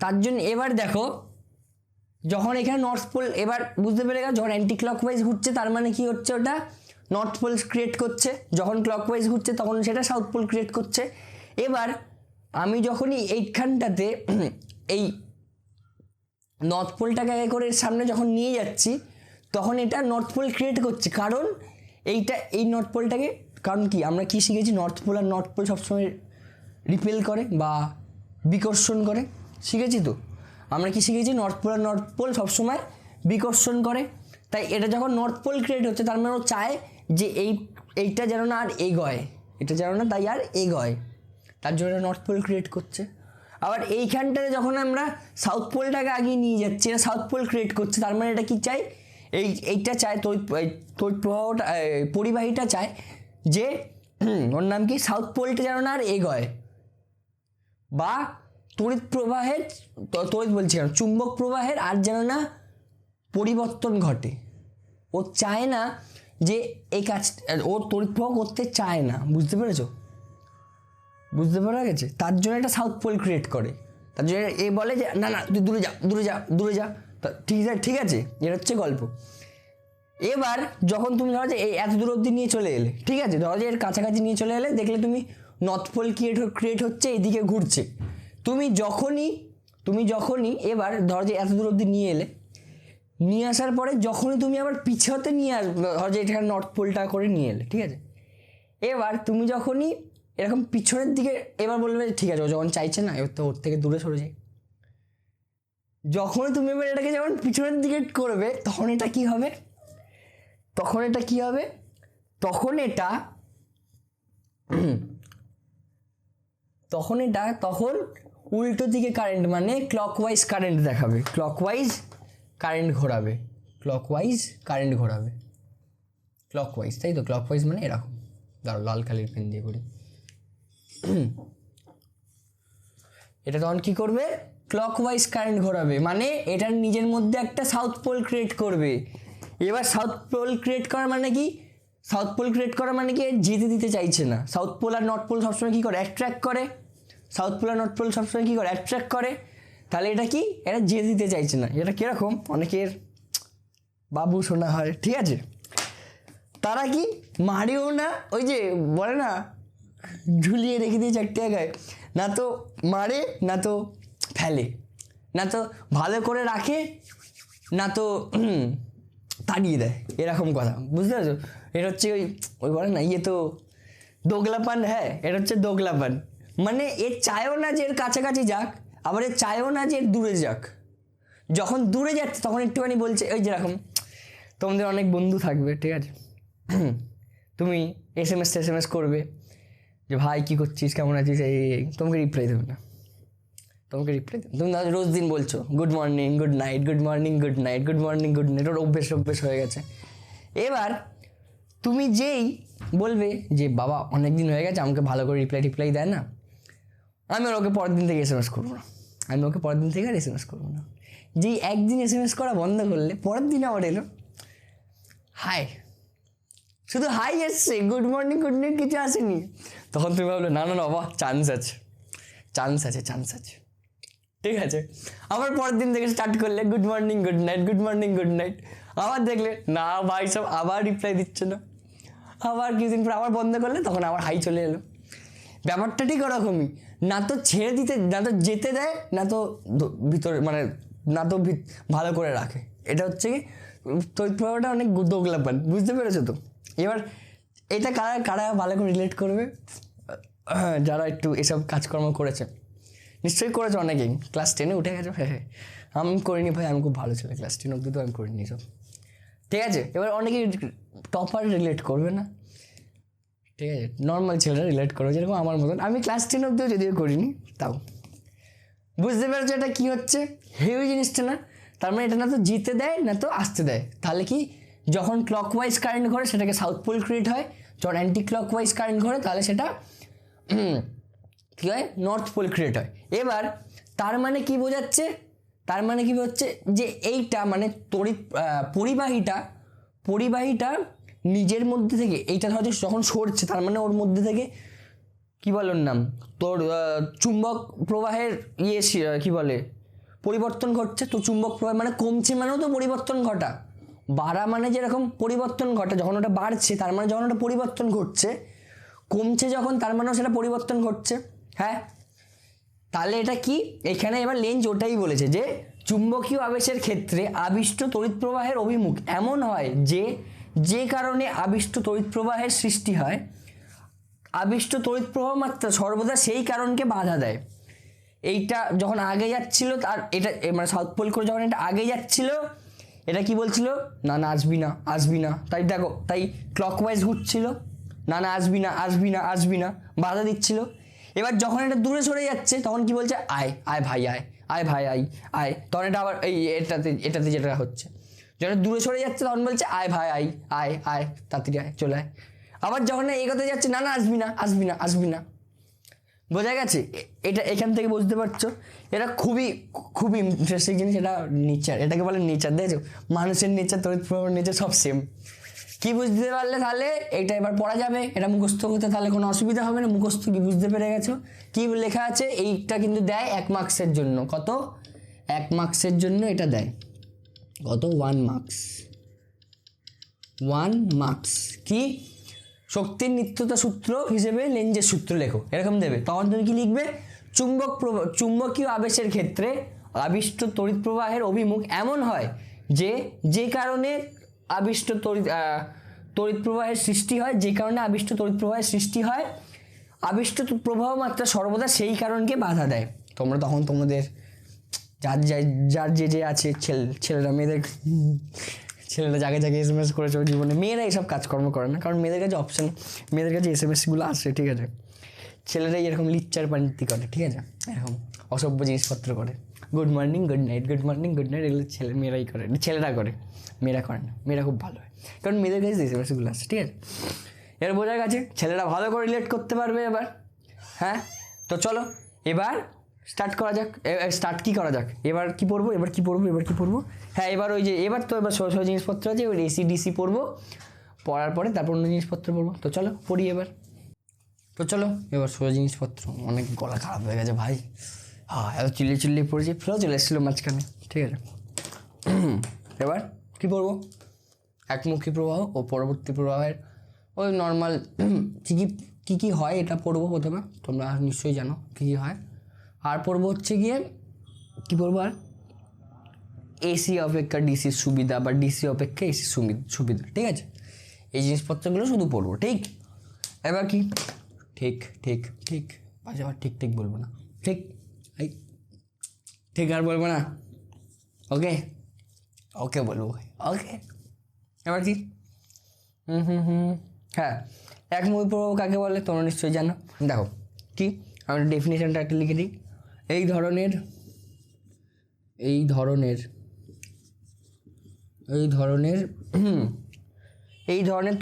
তার জন্য এবার দেখো, যখন এখানে নর্থ পোল, এবার বুঝতে পেরে গেল, যখন অ্যান্টি ক্লকওয়াইজ ঘুরছে তার মানে কি হচ্ছে, ওটা নর্থ পোল ক্রিয়েট করছে, যখন ক্লকওয়াইজ ঘুরছে তখন সেটা সাউথ পোল ক্রিয়েট করছে। এবার আমি যখনই এইখানটাতে এই নর্থ পোলটাকে আগে করে সামনে যখন নিয়ে যাচ্ছি তখন এটা নর্থ পোল ক্রিয়েট করছে, কারণ এই নর্থ পোলটাকে, কারণ কি আমরা কি শিখেছি, নর্থ পোল আর নর্থ পোল সবসময় রিপেল করে বা বিকর্ষণ করে, শিখেছি তো আমরা কি শিখেছি, নর্থ পোল আর নর্থ পোল সবসময় বিকর্ষণ করে। তাই এটা যখন নর্থ পোল ক্রিয়েট হচ্ছে তার মানে ও চায় যে এইটা যেন না আর এগোয়, এটা যেন না তাই আর এগোয়, তার জন্য নর্থ পোল ক্রিয়েট করছে। আবার এইখানটাতে যখন আমরা সাউথ পোলটাকে আগিয়ে নিয়ে যাচ্ছি, এটা সাউথ পোল ক্রিয়েট করছে, তার মানে এটা কি চাই, এইটা চায়, তড়িৎ প্রবাহটা, পরিবাহীটা চায় যে ওর নাম কি, সাউথ পোলটা যেন না আর এগোয়, বা তড়িৎ প্রবাহের, তড়িৎ বলছি কেন, চুম্বক প্রবাহের আর যেন না পরিবর্তন ঘটে। ও চায় না যে এই কাজ, ও তড়িৎ প্রবাহ করতে চায় না, বুঝতে পেরেছো? বুঝতে পারা গেছে? তার জন্য একটা সাউথ পোল ক্রিয়েট করে, তার জন্য এ বলে যে না না তুই দূরে যা, ঠিক আছে, এটা হচ্ছে গল্প। এবার যখন তুমি ধরো যে এই এত দূর অবধি নিয়ে চলে এলে, ঠিক আছে, ধরো যে এর কাছাকাছি নিয়ে চলে এলে, দেখলে তুমি নর্থ পোল ক্রিয়েট হচ্ছে, এদিকে ঘুরছে। তুমি যখনই এবার ধরো যে এত দূর অবধি নিয়ে এলে, নিয়ে আসার পরে যখনই তুমি আবার পিছতে নিয়ে আসবে, ধরো যে এখানে নর্থ পোলটা করে নিয়ে এলে, ঠিক আছে, এবার তুমি যখনই এরকম পিছনের দিকে, এবার বলবে ঠিক আছে ও যখন চাইছে না এবার তো ওর থেকে দূরে সরে যায়। যখনই তুমি এবার এটাকে যখন পিছনের দিকে করবে তখন এটা কি হবে, তখন উল্টো দিকে কারেন্ট, মানে ক্লকওয়াইজ কারেন্ট দেখাবে, ক্লকওয়াইজ কারেন্ট ঘোরাবে, ক্লকওয়াইজ, তাই তো? ক্লকওয়াইজ মানে এরকম, দাঁড়ো লাল কালির পেন দিয়ে করি, এটা তখন কি করবে, ক্লকওয়াইজ কারেন্ট ঘোরাবে, মানে এটার নিজের মধ্যে একটা সাউথ পোল ক্রিয়েট করবে। এবার সাউথ পোল ক্রিয়েট করা মানে কি, যেতে দিতে চাইছে না। সাউথ পোল আর নর্থ পোল সবসময় কী করে, অ্যাট্রাক্ট করে, তাহলে এটা কি, এটা যে দিতে চাইছে না। এটা কীরকম, অনেকের বাবু শোনা হয়, ঠিক আছে, তারা কি মারেও না, ওই যে বলে না ঝুলিয়ে রেখে দিয়েছে এক জায়গায়, না তো মারে না তো ফেলে, না তো ভালো করে রাখে না তো তাড়িয়ে দেয়, এরকম কথা, বুঝতে পারছো? এটা হচ্ছে ওই ওই বলে না ইয়ে তো দোগলাপান, হ্যাঁ এটা হচ্ছে দোগলাপান। মানে এর চায়ও না যে এর কাছাকাছি যাক, আবার এর চায়ও না যে এর দূরে যাক। যখন দূরে যাচ্ছে তখন একটুখানি বলছে, ওই যেরকম তোমাদের অনেক বন্ধু থাকবে, ঠিক আছে, তুমি এস এম এস করবে যে ভাই কী করছিস, কেমন আছিস, এই তোমাকে রিপ্লাই দেবে না, তোমাকে রিপ্লাই দেবে। তুমি রোজ দিন বলছো good morning good night, good morning good night, good morning good night, ওর অভ্যেস হয়ে গেছে। এবার তুমি যেই বলবে যে বাবা অনেক দিন হয়ে গেছে আমাকে ভালো করে রিপ্লাই দেয় না, আমি ওকে পরের দিন থেকে এস করবো না, আমি ওকে পরের দিন থেকে আর এস করবো না। যেই একদিন এস করা বন্ধ করলে পরের দিন আবার এলো হাই, শুধু হাই এসছে, গুড মর্নিং গুড নাইট কিছু আসেনি। তখন তুমি ভাবলে না বাবা চান্স আছে, ঠিক আছে। আবার পরের দিন থেকে স্টার্ট করলে good morning good night, good morning good night, আবার দেখলে না ভাই সব আবার রিপ্লাই দিচ্ছে না, আবার কিছুদিন পর আবার বন্ধ করলে তখন আবার হাই চলে এলো। ব্যাপারটা ঠিক ওরকমই, না তো ছেড়ে দিতে, না তো যেতে দেয়, না তো ভিতরে মানে না তো ভালো করে রাখে। এটা হচ্ছে কি তৈরি প্রভাবটা অনেক দোগলাপান, বুঝতে পেরেছো তো? এবার এটা কারা কারা ভালো করে রিলেট করবে, যারা একটু এসব কাজকর্ম করেছে, নিশ্চয়ই করেছে অনেকেই, ক্লাস 10-এ উঠে গেছে। হ্যাঁ আমি করিনি ভাই, আমি খুব ভালো ছিল, ক্লাস 10 অব্দি তো আমি করিনি সব, ঠিক আছে। এবার অনেকেই টপার রিলেট করবে না, ঠিক আছে, নর্মাল ছেলেরা রিলেট করবে, যেরকম আমার মতন, আমি ক্লাস 10 অব্দিও যদিও করিনি, তাও বুঝতে পেরেছো এটা কী হচ্ছে, হেভি জিনিসটা না? তার মানে এটা না তো জিতে দেয় না তো আসতে দেয়। তাহলে কি, যখন ক্লকওয়াইজ কারেন্ট ঘোরে সেটাকে সাউথ পোল ক্রিয়েট হয়, যখন অ্যান্টি ক্লকওয়াইজ কারেন্ট ঘোরে তাহলে সেটা কী হয়, নর্থ পোল ক্রিয়েট হয়। এবার তার মানে কি বোঝাচ্ছে, তার মানে কি হচ্ছে যে এইটা মানে তড়িৎ পরিবাহীটা নিজের মধ্যে থেকে এইটা হয়তো যখন সরছে, তার মানে ওর মধ্যে থেকে কী বলে ওর নাম, তোর চুম্বক প্রবাহের কী বলে পরিবর্তন ঘটছে। তো চুম্বক প্রবাহ মানে কমছে মানেও তো পরিবর্তন ঘটা, বাড়া মানে যেরকম পরিবর্তন ঘটে, যখন ওটা বাড়ছে তার মানে যখন ওটা পরিবর্তন ঘটছে, কমছে যখন তার মানেও সেটা পরিবর্তন ঘটছে। হ্যাঁ, তাহলে এটা কি, এখানে এবার লেঞ্জ ওটাই বলেছে যে চুম্বকীয় আবেশের ক্ষেত্রে আবিষ্ট তড়িৎ প্রবাহের অভিমুখ এমন হয় যে কারণে আবিষ্ট তড়িৎ প্রবাহের সৃষ্টি হয়, আবিষ্ট তড়িৎ প্রবাহ মাত্রা সর্বদা সেই কারণকে বাধা দেয়। এইটা যখন আগে যাচ্ছিল, তার এটা মানে সাউথ পোল করে যখন এটা আগে যাচ্ছিল, এটা কি বলছিল, না আসবি না, তাই দেখো তাই ক্লকওয়াইজ ঘুরছিল, না আসবি না বাধা দিচ্ছিল। এবার যখন এটা দূরে সরে যাচ্ছে তখন কি বলছে, আয় ভাই আয়, তখন এটা আবার এই এটাতে যেটা হচ্ছে, যখন দূরে সরে যাচ্ছে তখন বলছে আয় ভাই আয় তাড়াতাড়ি আয়, চলে আয়। আবার যখন এগোতে যাচ্ছে, না আসবি না, বোঝা গেছে? এটা এখান থেকে বুঝতে পারছো, এটা খুবই ইন্টারেস্টিং জিনিস। এটা নেচার, এটাকে বলে নেচার, দেখছো মানুষের নেচার, তড়িৎ প্রবাহের নেচার সব সেম। কি বুঝতে পারলে তাহলে এটা এবার পড়া যাবে, এটা মুখস্থ করতে তাহলে কোনো অসুবিধা হবে না। মুখস্থ কি বুঝতে পেরে গেছো কি লেখা আছে? এইটা কিন্তু দেয় 1 মার্কসের জন্য। কত? 1 মার্কসের জন্য এটা দেয়। কত? 1 মার্কস। কি? শক্তির নিত্যতা সূত্র হিসেবে লেঞ্জের সূত্র লেখো, এরকম দেবে। তখন তুমি কি লিখবে? চুম্বকীয় আবেশের ক্ষেত্রে আবিষ্ট তড়িৎ প্রবাহের অভিমুখ এমন হয় যে কারণে আবিষ্ট তড়িৎ প্রবাহের সৃষ্টি হয়, আবিষ্ট প্রবাহ মাত্রা সর্বদা সেই কারণকে বাধা দেয়। তোমরা তখন তোমাদের যার যে আছে ছেলেরা যাকে SMS করেছে জীবনে, মেয়েরা এইসব কাজকর্ম করে না, কারণ মেয়েদের কাছে মেয়েদের কাছে SMS-গুলো আসে, ঠিক আছে। ছেলেরাই এরকম লিচ্চার পানিতি করে, ঠিক আছে, এরকম অসভ্য জিনিসপত্র করে, গুড মর্নিং গুড নাইট এগুলো মেয়েরাই করে, ছেলেরা করে, মেয়েরা করে না। মেয়েরা খুব ভালো হয়, কারণ মেয়েদের কাছে SMS-গুলো আসে, ঠিক আছে। এবার বোঝা গেছে ছেলেরা ভালো করে রিলেট করতে পারবে এবার। হ্যাঁ, তো চলো এবার স্টার্ট করা যাক। কি করা যাক? এবার কি পড়বো? হ্যাঁ, এবার সোজা জিনিসপত্র আছে, এবার AC/DC পড়বো, পড়ার পরে তারপর অন্য জিনিসপত্র পড়বো। তো চলো পড়ি এবার। এবার সোজা জিনিসপত্র। অনেক গলা খারাপ হয়ে গেছে ভাই, হ্যাঁ, এত চিল্লি পড়েছি, ফ্লো চলে এসেছিলো মাঝখানে, ঠিক আছে। এবার কী পড়বো? একমুখী প্রবাহ ও পরবর্তী প্রবাহের ওই নর্মাল কী হয় এটা পড়বো প্রথমে, তোমরা নিশ্চয়ই জানো কী হয়। আর পড়বো হচ্ছে গিয়ে কী পড়বো, আর এসি অপেক্ষা ডিসির সুবিধা বা ডিসি অপেক্ষা এসির সুবিধা, ঠিক আছে। এই জিনিসপত্রগুলো শুধু পড়বো, ঠিক। এবার কি ঠিক আচ্ছা, আবার ঠিক বলবো না, ঠিক আর বলবো না, ওকে বলবো, ওকে। এবার কি হ্যাঁ, একমুখী প্রবাহ কাকে বলে তোমরা নিশ্চয়ই জানো। দেখো কি, আমি ডেফিনেশনটা একটা লিখে দিই। এই ধরনের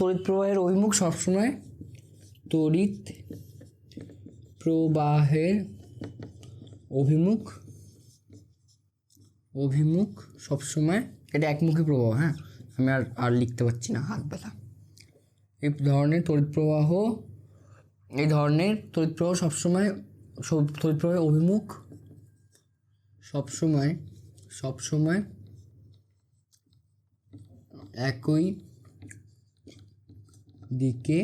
তড়িৎ প্রবাহের অভিমুখ সবসময় সবসময় এটা একমুখী প্রবাহ। হ্যাঁ, আমি আর লিখতে পারছি না, হাত ব্যথা। এই ধরনের তড়িৎ প্রবাহ সবসময় তড়িৎ প্রবাহের অভিমুখ সবসময় একই দিকে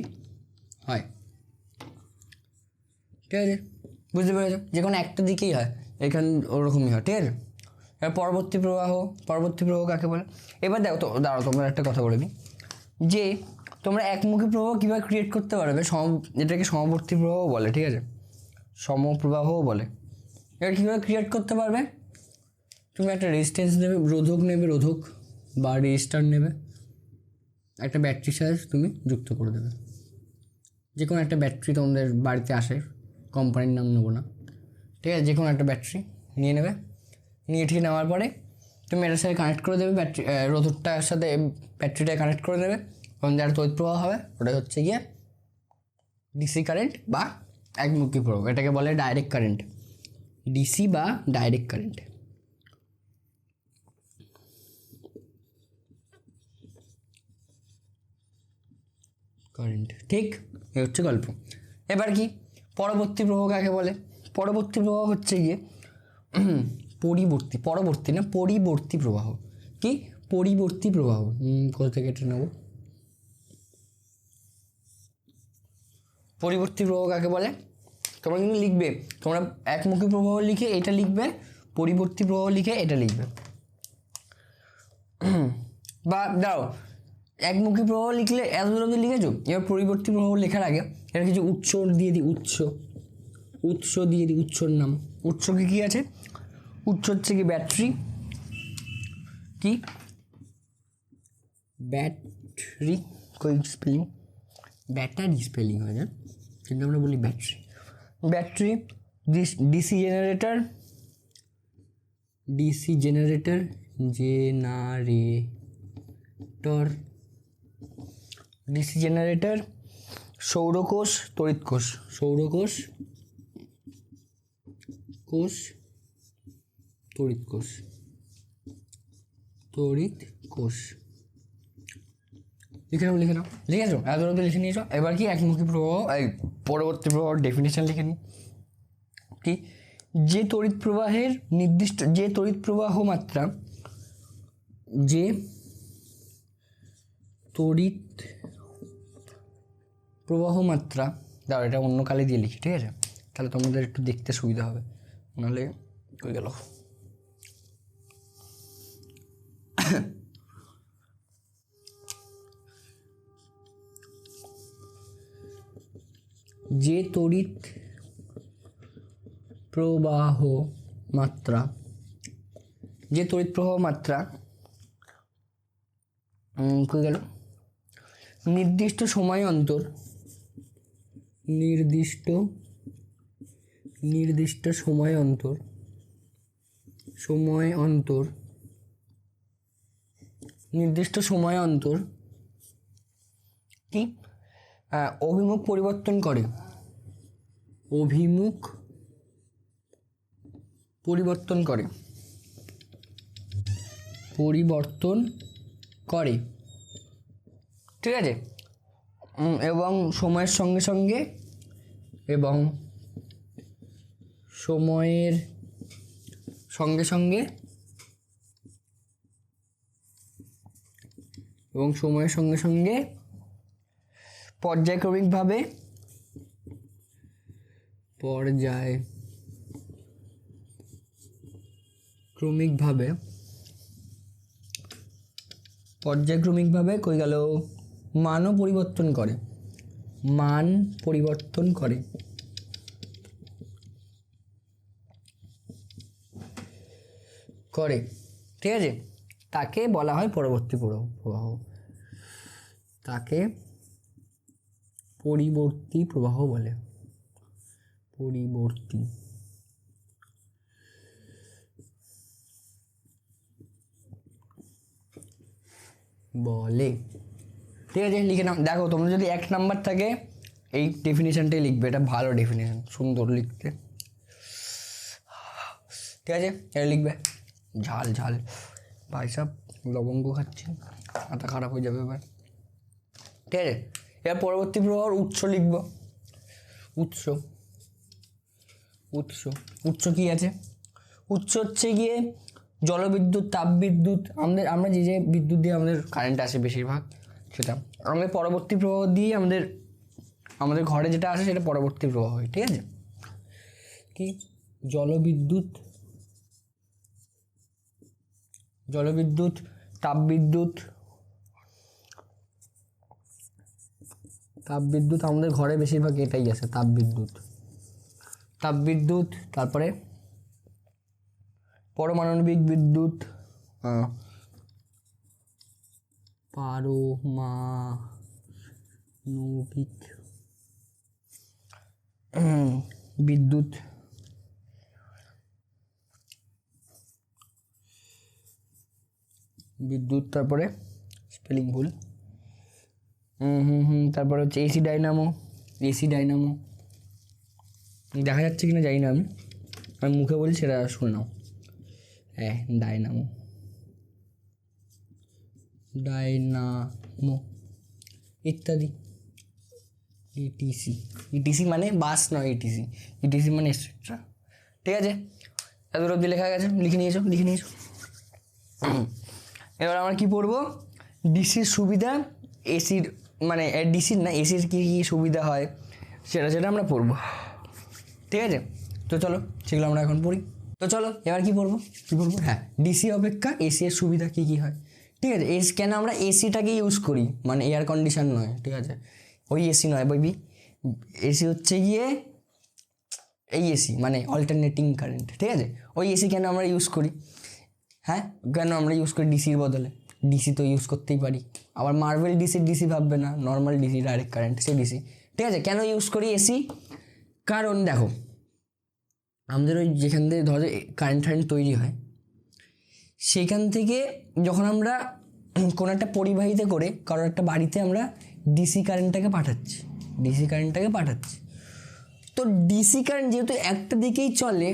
হয়, ঠিক আছে, বুঝতে পেরেছ? যে কোনো একটা দিকেই হয়, এখানে ওরকমই হয়, ঠিক আছে। এবার পরবর্তী প্রবাহ কাকে বলে? এবার দেখো তো, দাঁড়াও, তোমরা একটা কথা বলে দিই, যে তোমরা একমুখী প্রবাহ কীভাবে ক্রিয়েট করতে পারবে, এটাকে সমবর্তী প্রবাহ বলে, ঠিক আছে, সমপ্রবাহও বলে। এবার কীভাবে ক্রিয়েট করতে পারবে? তুমি একটা রেজিস্ট্যান্স নেবে, রোধক বা রেজিস্টার নেবে, একটা ব্যাটারির সাথে তুমি যুক্ত করে দেবে। যে কোনো একটা ব্যাটারি তোমাদের বাড়িতে আসে, কোম্পানির নাম নেবো না, ঠিক আছে, যে কোনো একটা ব্যাটারি নিয়ে নেবে, নিয়ে ঠিক নেওয়ার পরে তুমি এটার সাথে কানেক্ট করে দেবে, রোধকটার সাথে ব্যাটারিটা কানেক্ট করে দেবে, তখন যার তড়িৎ প্রবাহ হবে ওটা হচ্ছে গিয়ে ডিসি কারেন্ট বা একমুখী প্রবাহ। এটাকে বলে ডাইরেক্ট কারেন্ট, ডিসি বা ডাইরেক্ট কারেন্ট। ঠিক, এ হচ্ছে গল্প। এবার কি পরবর্তী প্রবাহ কাকে বলে? পরবর্তী প্রবাহ হচ্ছে গিয়ে পরিবর্তী প্রবাহ। কি পরিবর্তী প্রবাহ? কোথা থেকে এটা নেব? পরিবর্তী প্রবাহ কাকে বলে তোমরা কিন্তু লিখবে, তোমরা একমুখী প্রবাহ লিখে এটা লিখবে, পরিবর্তী প্রবাহ লিখে এটা লিখবে। বা দাও, একমুখী প্রবাহ লিখলে এত দূর অবধি লিখেছো, এবার পরিবর্তী প্রবাহ লেখার আগে এটা কিছু উৎস দিয়ে দিই, উৎসর নাম। উৎস কি আছে? উৎস হচ্ছে কি ব্যাটারি, কি ব্যাটারি, ব্যাটারি স্পেলিং হয় না, কিন্তু আমরা বলি ব্যাটারি, ডিসি জেনারেটর, সৌরকোষ, তড়িৎ কোষ, লিখে নাও, লিখেছো? এত লিখে নিয়েছো। এবার কি একমুখী প্রবাহ, পরবর্তী প্রবাহ ডেফিনেশন লিখে নিই। কি যে তড়িৎ প্রবাহ মাত্রা দাঁড়া, এটা অন্য কালে দিয়ে লিখি, ঠিক আছে, তাহলে তোমাদের একটু দেখতে সুবিধা হবে, নাহলে হয়ে গেল। যে তড়িৎ প্রবাহ মাত্রা হয়ে গেল নির্দিষ্ট সময় অন্তর কি অভিমুখ পরিবর্তন করে, ঠিক আছে, এবং সময়ের সঙ্গে সঙ্গে সঙ্গে সঙ্গে এবং সময়ের সঙ্গে সঙ্গে পর্যায়ক্রমিকভাবে কই গেল মানও পরিবর্তন করে, ঠিক আছে, তাকে বলা হয় পরবর্তী প্রবাহ, তাকে পরিবর্তী প্রবাহ বলে, ঠিক আছে। লিখে নাও। দেখো তোমরা যদি 1 নাম্বার থাকে এই ডেফিনেশনটাই লিখবে, এটা ভালো ডেফিনেশন, সুন্দর লিখতে, ঠিক আছে। এটা লিখবে। ঝাল ভাই সাহেব লবঙ্গ খাচ্ছি, মাথা খারাপ হয়ে যাবে এবার, ঠিক আছে। এবার পরবর্তী প্রবাহের উৎস লিখব। উৎস কি আছে? উৎস হচ্ছে গিয়ে জলবিদ্যুৎ, তাপবিদ্যুৎ, আমরা যে বিদ্যুৎ দিয়ে আমাদের কারেন্ট আসে বেশিরভাগ, সেটা আমাদের পরবর্তী প্রবাহ দিয়ে আমাদের ঘরে যেটা আসে সেটা পরবর্তী প্রবাহ হয়, ঠিক আছে। কি জলবিদ্যুৎ, তাপবিদ্যুৎ আমাদের ঘরে বেশিরভাগ এটাই আছে, তাপবিদ্যুৎ, তারপরে পারমাণবিক বিদ্যুৎ, বিদ্যুৎ, তারপরে স্পেলিং ভুল, তারপরে হচ্ছে এসি ডাইনামো, দেখা যাচ্ছে কিনা জানি না, আমি মুখে বলছি, সেটা শুনে নাও। হ্যাঁ, ডাইনামো ইত্যাদি। ইটিসি মানে বাস নয়, ইটিসি মানে এক্সেট্রা, ঠিক আছে। এত অবধি লেখা গেছে, লিখে নিয়েছো। এবার আমরা কি পড়বো? ডিসির সুবিধা, এসির মানে ডিসির না, এসির কী কী সুবিধা হয় সেটা আমরা পড়বো, ঠিক আছে। তো চলো সেগুলো আমরা এখন পড়ি। তো চলো এবার কি পড়বো? হ্যাঁ, ডিসি অপেক্ষা এসি এর সুবিধা কী কী হয়, ঠিক আছে। কেন আমরা এসিটাকে ইউজ করি, মানে এয়ার কন্ডিশন নয়, ঠিক আছে। ওই এসি নয় বেবি, এসি হচ্ছে গিয়ে এই এসি মানে অল্টারনেটিং কারেন্ট, ঠিক আছে। ওই এসি কেন আমরা ইউজ করি? হ্যাঁ, কেন আমরা ইউজ করি ডিসির বদলে? ডিসি তো ইউজ করতেই পারি, আবার মার্বেল ডিসি ভাববে না, নর্মাল ডিসি, ডাইরেক্ট কারেন্ট, সেই ডিসি, ঠিক আছে। কেন ইউজ করি এসি? কারণ দেখো আমাদের ওই যেখান থেকে ধরো কারেন্ট তৈরি হয়, সেইখান থেকে যখন আমরা কোনো একটা পরিবাহিতে করে কারোর একটা বাড়িতে আমরা ডিসি কারেন্টটাকে পাঠাচ্ছি, তো ডিসি কারেন্ট যেহেতু একটা দিকেই চলে,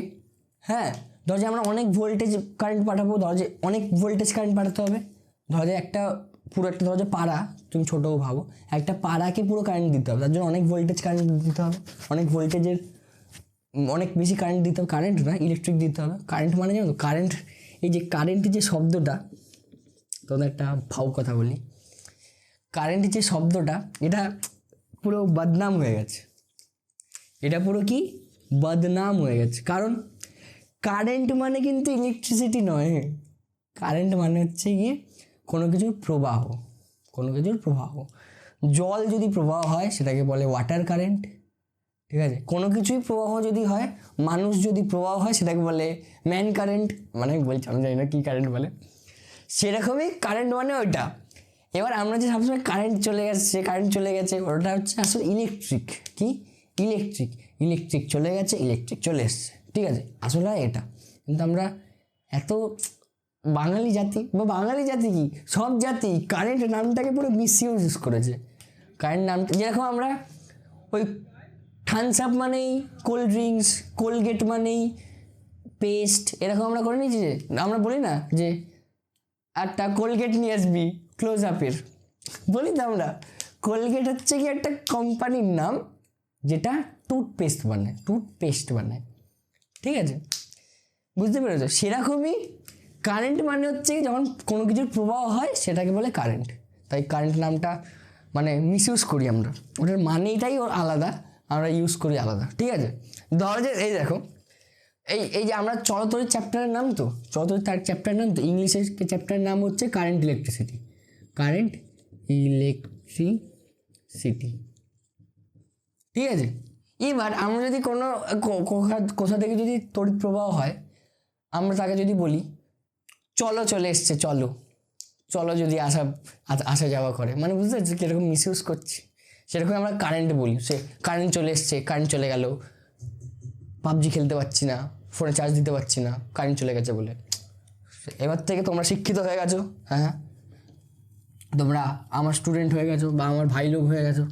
হ্যাঁ, ধরো যে আমরা অনেক ভোল্টেজ কারেন্ট পাঠাবো, ধরো যে অনেক ভোল্টেজ কারেন্ট পাঠাতে হবে, ধরো যে পুরো একটা ধরো যে পাড়া, তুমি ছোটো ভাবো, একটা পাড়াকে পুরো কারেন্ট দিতে হবে, তার জন্য অনেক ভোল্টেজ কারেন্ট দিতে হবে, অনেক ভোল্টেজের অনেক বেশি কারেন্ট দিতে হবে, কারেন্ট না ইলেকট্রিক দিতে হবে। কারেন্ট মানে জানো তো, কারেন্ট, এই যে কারেন্টের যে শব্দটা, তোমাদের একটা ভাও কথা বলি, কারেন্টের যে শব্দটা, এটা পুরো বদনাম হয়ে গেছে, কারণ কারেন্ট মানে কিন্তু ইলেকট্রিসিটি নয়, কারেন্ট মানে হচ্ছে গিয়ে কোনো কিছুর প্রবাহ, জল যদি প্রবাহ হয় সেটাকে বলে ওয়াটার কারেন্ট, ঠিক আছে। কোনো কিছুই প্রবাহ যদি হয়, মানুষ যদি প্রবাহ হয় সেটাকে বলে ম্যান কারেন্ট, মানে বলছি আমি জানি না কী কারেন্ট বলে, সেরকমই কারেন্ট মানে ওইটা। এবার আমরা যে সবসময় কারেন্ট চলে গেছে ওটা হচ্ছে আসলে ইলেকট্রিক, কি ইলেকট্রিক চলে গেছে, ইলেকট্রিক চলে এসছে, ঠিক আছে, আসলে এটা। কিন্তু আমরা এত বাঙালি জাতি কি সব জাতি কারেন্ট নামটাকে পুরো মিসইউজ করেছে। কারেন্ট নামটা যেরকম আমরা ওই থামস আপ মানেই কোল্ড ড্রিঙ্কস, কোলগেট মানেই পেস্ট, এরকম আমরা করে নিয়েছি যে আমরা বলি না যে একটা কোলগেট নিয়ে আসবি ক্লোজ আপের, বলি তো আমরা। কোলগেট হচ্ছে কি একটা কোম্পানির নাম যেটা টুথপেস্ট বানায়, ঠিক আছে। বুঝতে পেরেছো? সেরকমই কারেন্ট মানে হচ্ছে যখন কোনো কিছুর প্রবাহ হয় সেটাকে বলে কারেন্ট। তাই কারেন্ট নামটা মানে মিসইউজ করি আমরা, ওটার মানেটাই ওর আলাদা, আমরা ইউজ করি আলাদা, ঠিক আছে? ধরো যে এই দেখো, এই যে আমরা চলতরির চ্যাপ্টারের নাম তো, চলতরির তার চ্যাপ্টারের নাম তো, ইংলিশের চ্যাপ্টারের নাম হচ্ছে কারেন্ট ইলেকট্রিসিটি, কারেন্ট ইলেকট্রিসিটি, ঠিক আছে? এবার আমরা যদি কোনো কোথা থেকে যদি তড়িৎ প্রবাহ হয়, আমরা তাকে যদি বলি চলো চলে এসছে, চলো চলো যদি আসা যাওয়া করে, মানে বুঝতে পারছি কীরকম মিসইউজ করছি। সেরকম আমরা কারেন্ট বলি, সে কারেন্ট চলে এসছে, কারেন্ট চলে গেল, পাবজি খেলতে পারছি না, ফোনে চার্জ দিতে পারছি না, কারেন্ট চলে গেছে বলে। এবার থেকে তোমরা শিক্ষিত হয়ে গেছো, হ্যাঁ, তোমরা আমার স্টুডেন্ট হয়ে গেছো বা আমার ভাই লোক হয়ে গেছো,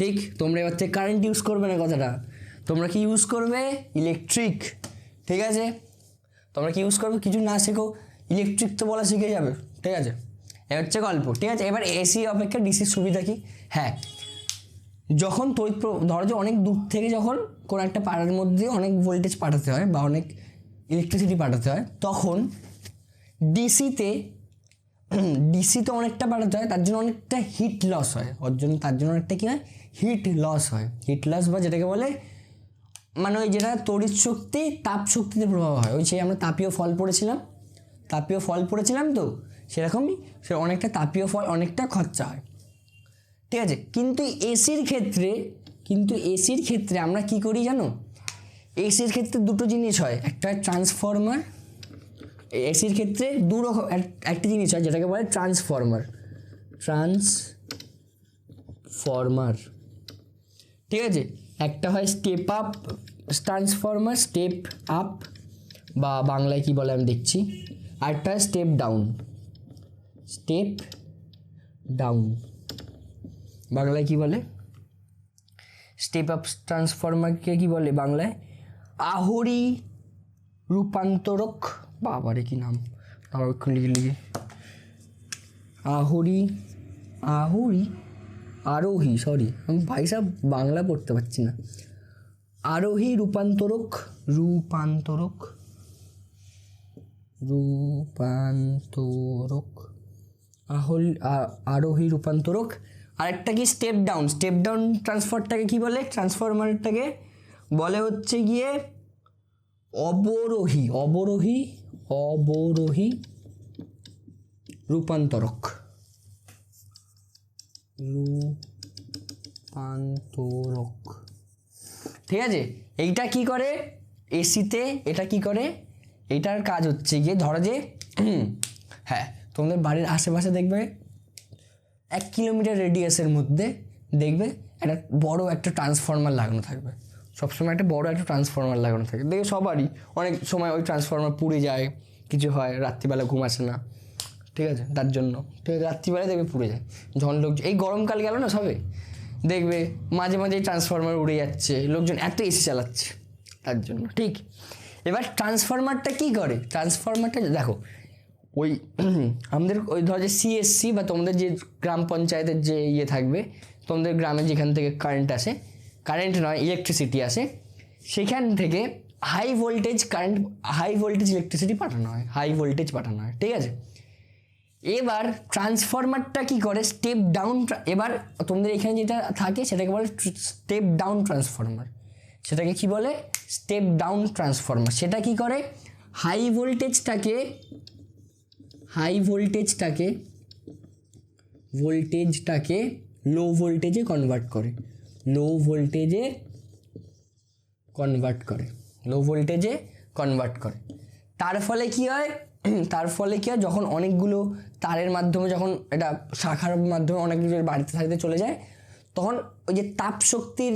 ঠিক? তোমরা এবার থেকে কারেন্ট ইউজ করবে না কথাটা, তোমরা কি ইউজ করবে? ইলেকট্রিক, ঠিক আছে? তোমরা কি ইউজ করবে? কিছু না শেখো, ইলেকট্রিক তো বলা শিখে যাবে, ঠিক আছে? এ হচ্ছে গল্প, ঠিক আছে? এবার এসি অপেক্ষা ডিসির সুবিধা কি? হ্যাঁ, যখন তড়িৎ ধরো যে অনেক দূর থেকে যখন কোনো একটা পাড়ার মধ্যে অনেক ভোল্টেজ পাঠাতে হয় বা অনেক ইলেকট্রিসিটি পাঠাতে হয়, তখন ডিসিতে অনেকটা পাঠাতে হয়, তার জন্য অনেকটা হিট লস হয়, তার জন্য অনেকটা কী হয়? হিট লস হয়। হিট লস বা যেটাকে বলে মানে ওই যেটা তড়িৎ শক্তি তাপ শক্তিতে প্রভাব হয়, ওই সেই আমরা তাপীয় ফল পড়েছিলাম তো, সেরকমই সে অনেকটা তাপীয় ফল, অনেকটা খরচা হয়, ঠিক আছে? কিন্তু এসির ক্ষেত্রে আমরা কি করি জানো? এসির ক্ষেত্রে দুটো জিনিস হয়, একটা ট্রান্সফরমার, এসির ক্ষেত্রে একটা জিনিস হয় যেটাকে বলে ট্রান্সফরমার, ঠিক আছে? একটা হয় step up transformer, step up বা বাংলায় কি বলে আমি দেখছি, আরেকটা স্টেপ ডাউন, বাংলায় কি বলে? স্টেপ আপ ট্রান্সফরমারকে কি বলে বাংলায়? আহরি রূপান্তরক, বাবারে কি নাম, লিখে আরোহী, সরি আমি ভাই সাহেব বাংলা পড়তে পারছি না, আরোহী রূপান্তরক, আরোহী রূপান্তরক। আরেকটা কি স্টেপ ডাউন ট্রান্সফারটাকে কি বলে? ট্রান্সফরমারটাকে বলে হচ্ছে গিয়ে অবরোহী রূপান্তরক, ঠিক আছে? এইটা কি করে এসিতে? এটা কি করে? এটার কাজ হচ্ছে গিয়ে ধরো যে হ্যাঁ, তোমাদের বাড়ির আশেপাশে দেখবে 1 কিলোমিটার রেডিয়াসের মধ্যে দেখবে একটা বড় একটা ট্রান্সফরমার লাগানো থাকবে, সবসময় একটা বড় একটা ট্রান্সফরমার লাগানো থাকে, দেখবে সবারই। অনেক সময় ওই ট্রান্সফরমার পুড়ে যায়, কিছু হয়, রাত্রিবেলা ঘুম আসে না, ঠিক আছে? তার জন্য ঠিক আছে, রাত্রিবেলা দেখবে পুড়ে যায়। যখন লোক এই গরমকাল গেল না সবে, দেখবে মাঝে মাঝে ট্রান্সফরমার উড়ে যাচ্ছে, লোকজন এত এসি চালাচ্ছে তার জন্য, ঠিক? এবার ট্রান্সফরমারটা কি করে? ট্রান্সফরমারটা দেখো, ওই আমাদের ওই ধরো যে সিএসসি বা তোমাদের যে গ্রাম পঞ্চায়েতের যে ইয়ে থাকবে, তোমাদের গ্রামে যেখান থেকে কারেন্ট নয় ইলেকট্রিসিটি আসে, সেখান থেকে হাই ভোল্টেজ ইলেকট্রিসিটি পাঠানো হয়, ঠিক আছে? এবার ট্রান্সফরমারটা কি করে? স্টেপ ডাউন, এবার তোমাদের এখানে যেটা থাকে সেটাকে বলে স্টেপ ডাউন ট্রান্সফরমার, সেটাকে কি বলে? Step down transformer. সেটা কি করে? হাই ভোল্টেজটাকে লো ভোল্টেজে কনভার্ট করে। তার ফলে কি হয়? যখন অনেকগুলো তারের মাধ্যমে, যখন এটা শাখার মাধ্যমে অনেক কিছুর বাড়িতে থাকতে চলে যায়, তখন ওই যে তাপ শক্তির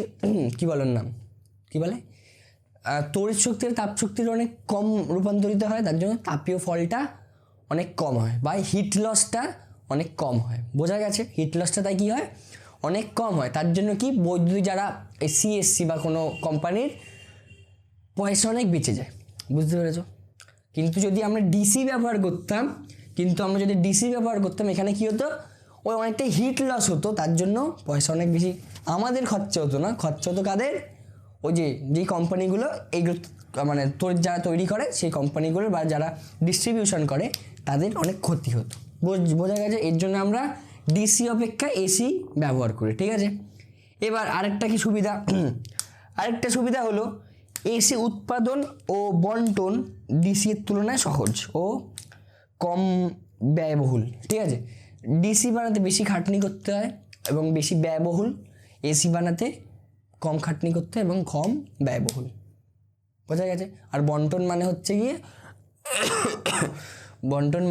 তড়িৎ শক্তির তাপ শক্তির অনেক কম রূপান্তরিত হয়, তার জন্য তাপীয় ফলটা অনেক কম হয় বা হিট লসটা অনেক কম হয়। বোঝা গেছে? হিট লসটা তাই কী হয়? অনেক কম হয়। তার জন্য কি বৈদ্যুতিক যারা সিএসসি বা কোনো কোম্পানির পয়সা অনেক বেঁচে যায়, বুঝতে পেরেছো? কিন্তু যদি আমরা ডিসি ব্যবহার করতাম, এখানে কি হতো? ওই অনেকটা হিট লস হতো, তার জন্য পয়সা অনেক বেশি আমাদের খরচা হতো না, খরচা হতো কাদের? ওই যেই কোম্পানিগুলো এইগুলো মানে যারা তৈরি করে সেই কোম্পানিগুলো বা যারা ডিস্ট্রিবিউশন করে তাদের অনেক ক্ষতি হতো। বোঝা গেছে? এর জন্য আমরা ডিসি অপেক্ষা এসি ব্যবহার করি, ঠিক আছে? এবার আরেকটা কি সুবিধা, আরেকটা সুবিধা হলো এসি উৎপাদন ও বন্টন ডিসি এর তুলনায় সহজ ও কম ব্যয়বহুল, ঠিক আছে? ডিসি বানাতে বেশি খাটনি করতে হয় এবং বেশি ব্যয়বহুল, এসি বানাতে কম খাটনি করতে হয় এবং কম ব্যয়বহুল। বোঝা গেছে? আর বন্টন মানে হচ্ছে গিয়ে বন্টন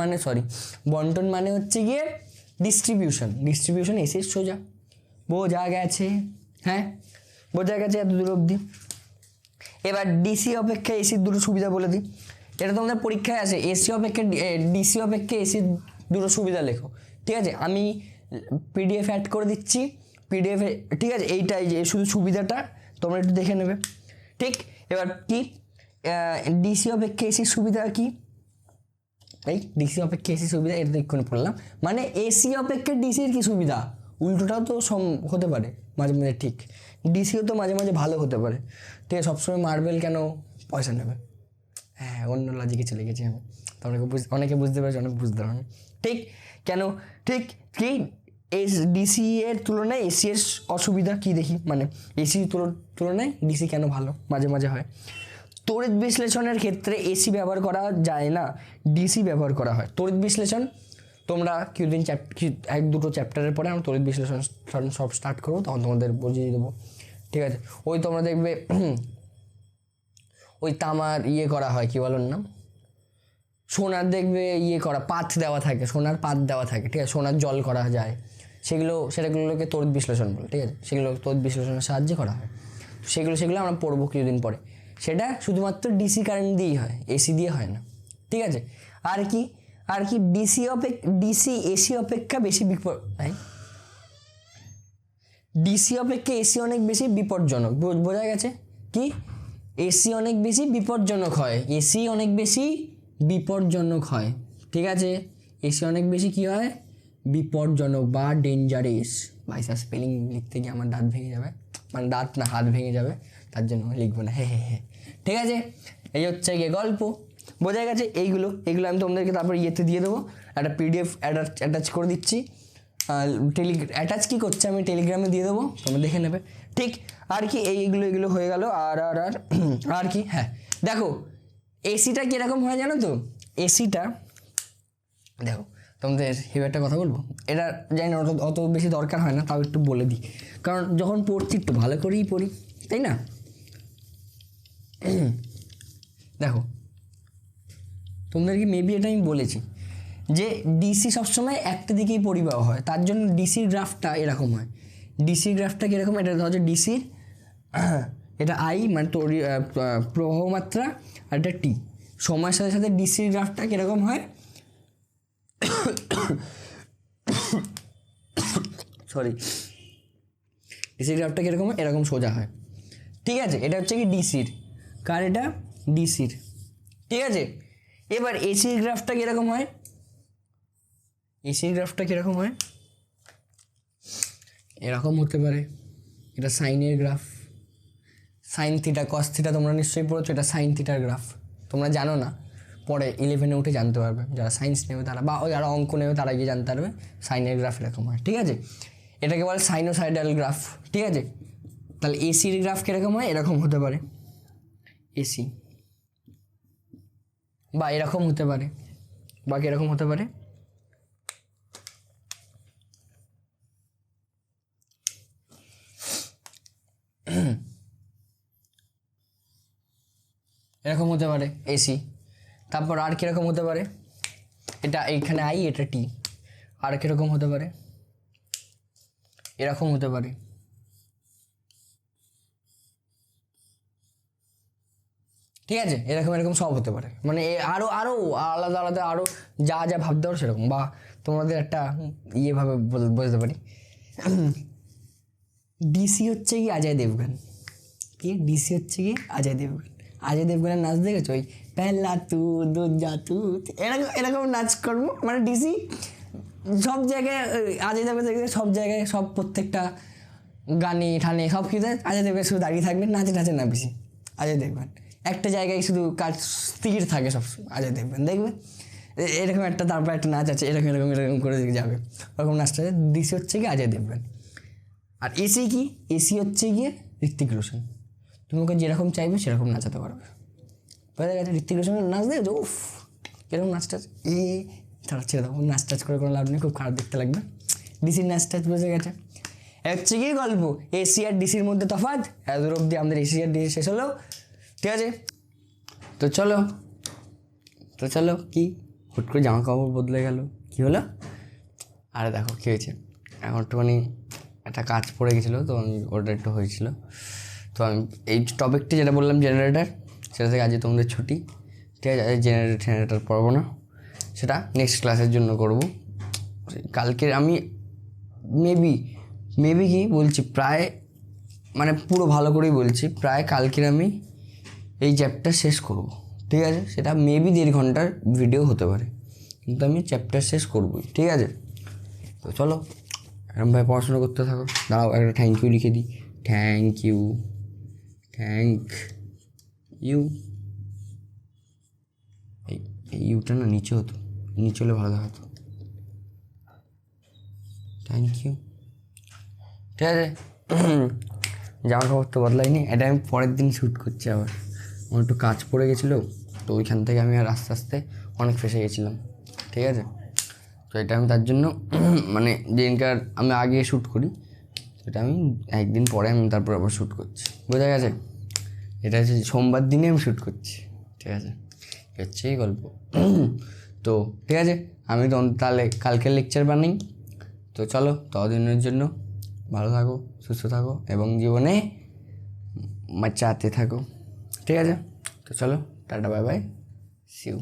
মানে হচ্ছে গিয়ে ডিস্ট্রিবিউশন এসির সোজা। বোঝা গেছে? হ্যাঁ, বোঝা গেছে এত দূর অবধি। এবার ডিসি অপেক্ষা এসির দুটো সুবিধা বলে দিই। এটা তোমাদের পরীক্ষায় আসে, ডিসি অপেক্ষা এসির দুটো সুবিধা লেখো, ঠিক আছে? আমি পিডিএফ অ্যাড করে দিচ্ছি, পিডিএফে, ঠিক আছে? এইটাই যে শুধু সুবিধাটা তোমরা একটু দেখে নেবে, ঠিক? এবার কি ডিসি অপেক্ষা এসির সুবিধা কি? এই ডিসি অপেক্ষা এসি সুবিধা, এটা তো এক্ষুনি পড়লাম। মানে এসি অপেক্ষা ডিসির কি সুবিধা, উল্টোটাও তো হতে পারে মাঝে মাঝে, ঠিক? ডিসিও তো মাঝে মাঝে ভালো হতে পারে, ঠিক আছে? সবসময় মার্বেল কেন পয়সা নেবে? হ্যাঁ, অন্য লজিকে চলে গেছি আমি, অনেকে বুঝতে পারছে, অনেকে বুঝতে পারেন, ঠিক? কেন? ঠিক কি ডিসি এর তুলনায় এসি এর অসুবিধা কি দেখি, মানে এসির তুলনায় ডিসি কেন ভালো মাঝে মাঝে হয়? তড়িৎ বিশ্লেষণের ক্ষেত্রে এসি ব্যবহার করা যায় না, ডিসি ব্যবহার করা হয়। তড়িৎ বিশ্লেষণ তোমরা কিছুদিন এক দুটো চ্যাপ্টারের পরে আমরা তড়িৎ বিশ্লেষণ সব স্টার্ট করবো, তখন তোমাদের বুঝিয়ে দেবো, ঠিক আছে? ওই তোমরা দেখবে ওই তামার করা হয়, কি বলার নাম, সোনার দেখবে করা পাত দেওয়া থাকে, সোনার পাত দেওয়া থাকে, ঠিক আছে? সোনার জল করা যায়, সেটাগুলোকে তড়িৎ বিশ্লেষণ বলে, ঠিক আছে? সেগুলো তড়িৎ বিশ্লেষণের সাহায্যে করা হয়। সেগুলো আমরা পড়বো কিছুদিন পরে। সেটা শুধুমাত্র ডিসি কারেন্ট দিয়েই হয়, এসি দিয়ে হয় না, ঠিক আছে? আর কি ডিসি এসি অপেক্ষা বেশি ডিসি অপেক্ষা এসি অনেক বেশি বিপজ্জনক। বোঝা গেছে? কি এসি অনেক বেশি বিপজ্জনক হয়, এসি অনেক বেশি বিপজ্জনক হয়, ঠিক আছে? এসি অনেক বেশি কি হয়, বিপজ্জনক বা ডেঞ্জারেস। ভাই স্যার স্পেলিং লিখতে গিয়ে আমার দাঁত ভেঙে যাবে, মানে দাঁত না, হাত ভেঙে যাবে, তার জন্য লিখবো না, হ্যাঁ, ঠিক আছে? এই হচ্ছে গিয়ে গল্প। বোঝা গেছে? এইগুলো আমি তোমাদেরকে তারপর দিয়ে দেবো, একটা পিডিএফ অ্যাটাচ করে দিচ্ছি, অ্যাটাচ কি করছে আমি টেলিগ্রামে দিয়ে দেবো, তোমরা দেখে নেবে, ঠিক? আর কি এইগুলো হয়ে গেল। আর কি, হ্যাঁ দেখো এসিটা কীরকম হয় জানো তো? এসিটা দেখো, তোমাদের একটা কথা বলবো, এটা জানি না অত বেশি দরকার হয় না, তাও একটু বলে দিই, কারণ যখন পড়ছি একটু ভালো করেই পড়ি, তাই না? দেখো তোমাদেরকে মেবি এটা আমি বলেছি যে ডিসি সবসময় একটা দিকেই পরিবাহ হয়, তার জন্য ডিসির গ্রাফটা এরকম হয়। ডিসির গ্রাফটা কীরকম, এটা হচ্ছে ডিসির, এটা আই মানে প্রবাহ মাত্রা, আর এটা টি। সময়ের সাথে সাথে ডিসির গ্রাফটা কীরকম হয়, ডিসির গ্রাফটা কীরকম হয়, এরকম সোজা হয়, ঠিক আছে? এটা হচ্ছে কি ডিসির, কার এটা ডিসির, ঠিক আছে? এবার এসির গ্রাফটা কীরকম হয়, এসির গ্রাফটা কীরকম হয়, এরকম হতে পারে। এটা সাইনের graph, sine theta cos theta তোমরা নিশ্চয়ই পড়েছো, এটা সাইন থিটার গ্রাফ। তোমরা জানো না, পরে 11-এ উঠে জানতে পারবে, যারা সায়েন্স নেবে তারা, বা যারা অঙ্ক নেবে তারা গিয়ে জানতে পারবে সাইনের গ্রাফ এরকম হয়, ঠিক আছে? এটাকে বলে সাইনোসাইডাল গ্রাফ, ঠিক আছে? তাহলে এসির গ্রাফ কীরকম হয়, এরকম হতে পারে এসি, বা এরকম হতে পারে, বা কীরকম হতে পারে, এরকম হতে পারে এসি। তারপর আর কীরকম হতে পারে, এটা এইখানে আই, এটা টি। আর কীরকম হতে পারে, এরকম হতে পারে, ঠিক আছে? এরকম সব হতে পারে, মানে আরও আলাদা আলাদা আরও যা ভাবতে পারো সেরকম। বা তোমাদের একটা ভাবে বলতে পারি, ডিসি হচ্ছে কি অজয় দেবগন, কি ডিসি হচ্ছে কি অজয় দেবগনের নাচ দেখেছো? ওই পেলা তু দুজা তু, এরকম নাচ করবো, মানে ডিসি সব জায়গায়, অজয় দেবগন সব জায়গায়, সব প্রত্যেকটা গানে ঠানে সব কিছুতে অজয় দেবগন শুধু দাঁড়িয়ে থাকবেন, নাচে নাচে না বেশি অজয় দেবগন, একটা জায়গায় শুধু কাজ স্থির থাকে সবসময় অজয় দেবগন, দেখবে এরকম একটা, তারপর একটা নাচ আছে এরকম এরকম এরকম করে যাবে, ওরকম নাচটা দিশে হচ্ছে কি অজয় দেবগন। আর এসি কি, এসি হচ্ছে গিয়ে ঋত্বিক রোশন, তুমি ওকে যেরকম চাইবে সেরকম নাচাতে পারবে, বোঝা গেছে? ঋত্বিক রোশনের নাচ দেয় যে উফ কিরকম নাচ টাচ, তারা ছেড়ে দাও, নাচ টাচ করে কোনো লাভ নেই, খুব খারাপ দেখতে লাগবে। ডিসির নাচ টাচ বোঝা গেছে, হচ্ছে কি গল্প এসি আর ডিসির মধ্যে তফাৎ, এত অব্দি আমাদের এসি আর ডিসি শেষ হলো, ঠিক আছে? তো চলো, তো চলো কি হুট করে জামা কাপড় বদলে গেল, কী হলো? আরে দেখো কী হয়েছে, এখন একটুখানি একটা কাজ পড়ে গেছিলো, তো আমি ওটা একটু হয়েছিল, তো আমি এই টপিকটি যেটা বললাম জেনারেটার, সেটা থেকে আজকে তোমাদের ছুটি, ঠিক আছে? জেনারেটার পড়বো না, সেটা নেক্সট ক্লাসের জন্য করব। কালকে আমি মেবি কি বলছি, প্রায় মানে পুরো ভালো করেই বলছি, প্রায় কালকের আমি এই চ্যাপ্টার শেষ করব, ঠিক আছে? সেটা মেবি 1.5 ঘন্টার ভিডিও হতে পারে, কিন্তু আমি চ্যাপ্টার শেষ করবই, ঠিক আছে? তো চলো এরকমভাবে পড়াশোনা করতে থাকো। দাঁড়াও একটা থ্যাংক ইউ লিখে দিই, থ্যাংক ইউ এই ইউটা না নিচে হতো, নিচে হলে ভালো দেখাতো, থ্যাংক ইউ, ঠিক আছে? জামা কাপড় তো বদলাইনি, এটা আমি পরের দিন শ্যুট করছি, আবার আমার একটু কাজ পড়ে গেছিলো, তো ওইখান থেকে আমি আর আস্তে আস্তে অনেক ফেসে গেছিলাম, ঠিক আছে? তো এটা আমি তার জন্য মানে যেদিনকার আমি আগে শ্যুট করি, সেটা আমি একদিন পরে আমি তারপর আবার শ্যুট করছি, বোঝা গেছে? এটা হচ্ছে সোমবার দিনে আমি শ্যুট করছি, ঠিক আছে? হচ্ছে এই গল্প। তো ঠিক আছে, আমি তো তাহলে কালকের লেকচার বানাই। তো চলো, ততদিনের জন্য ভালো থাকো, সুস্থ থাকো এবং জীবনে মজাতে থাকো, ঠিক আছে? তো চলো, tata, bye bye, see you.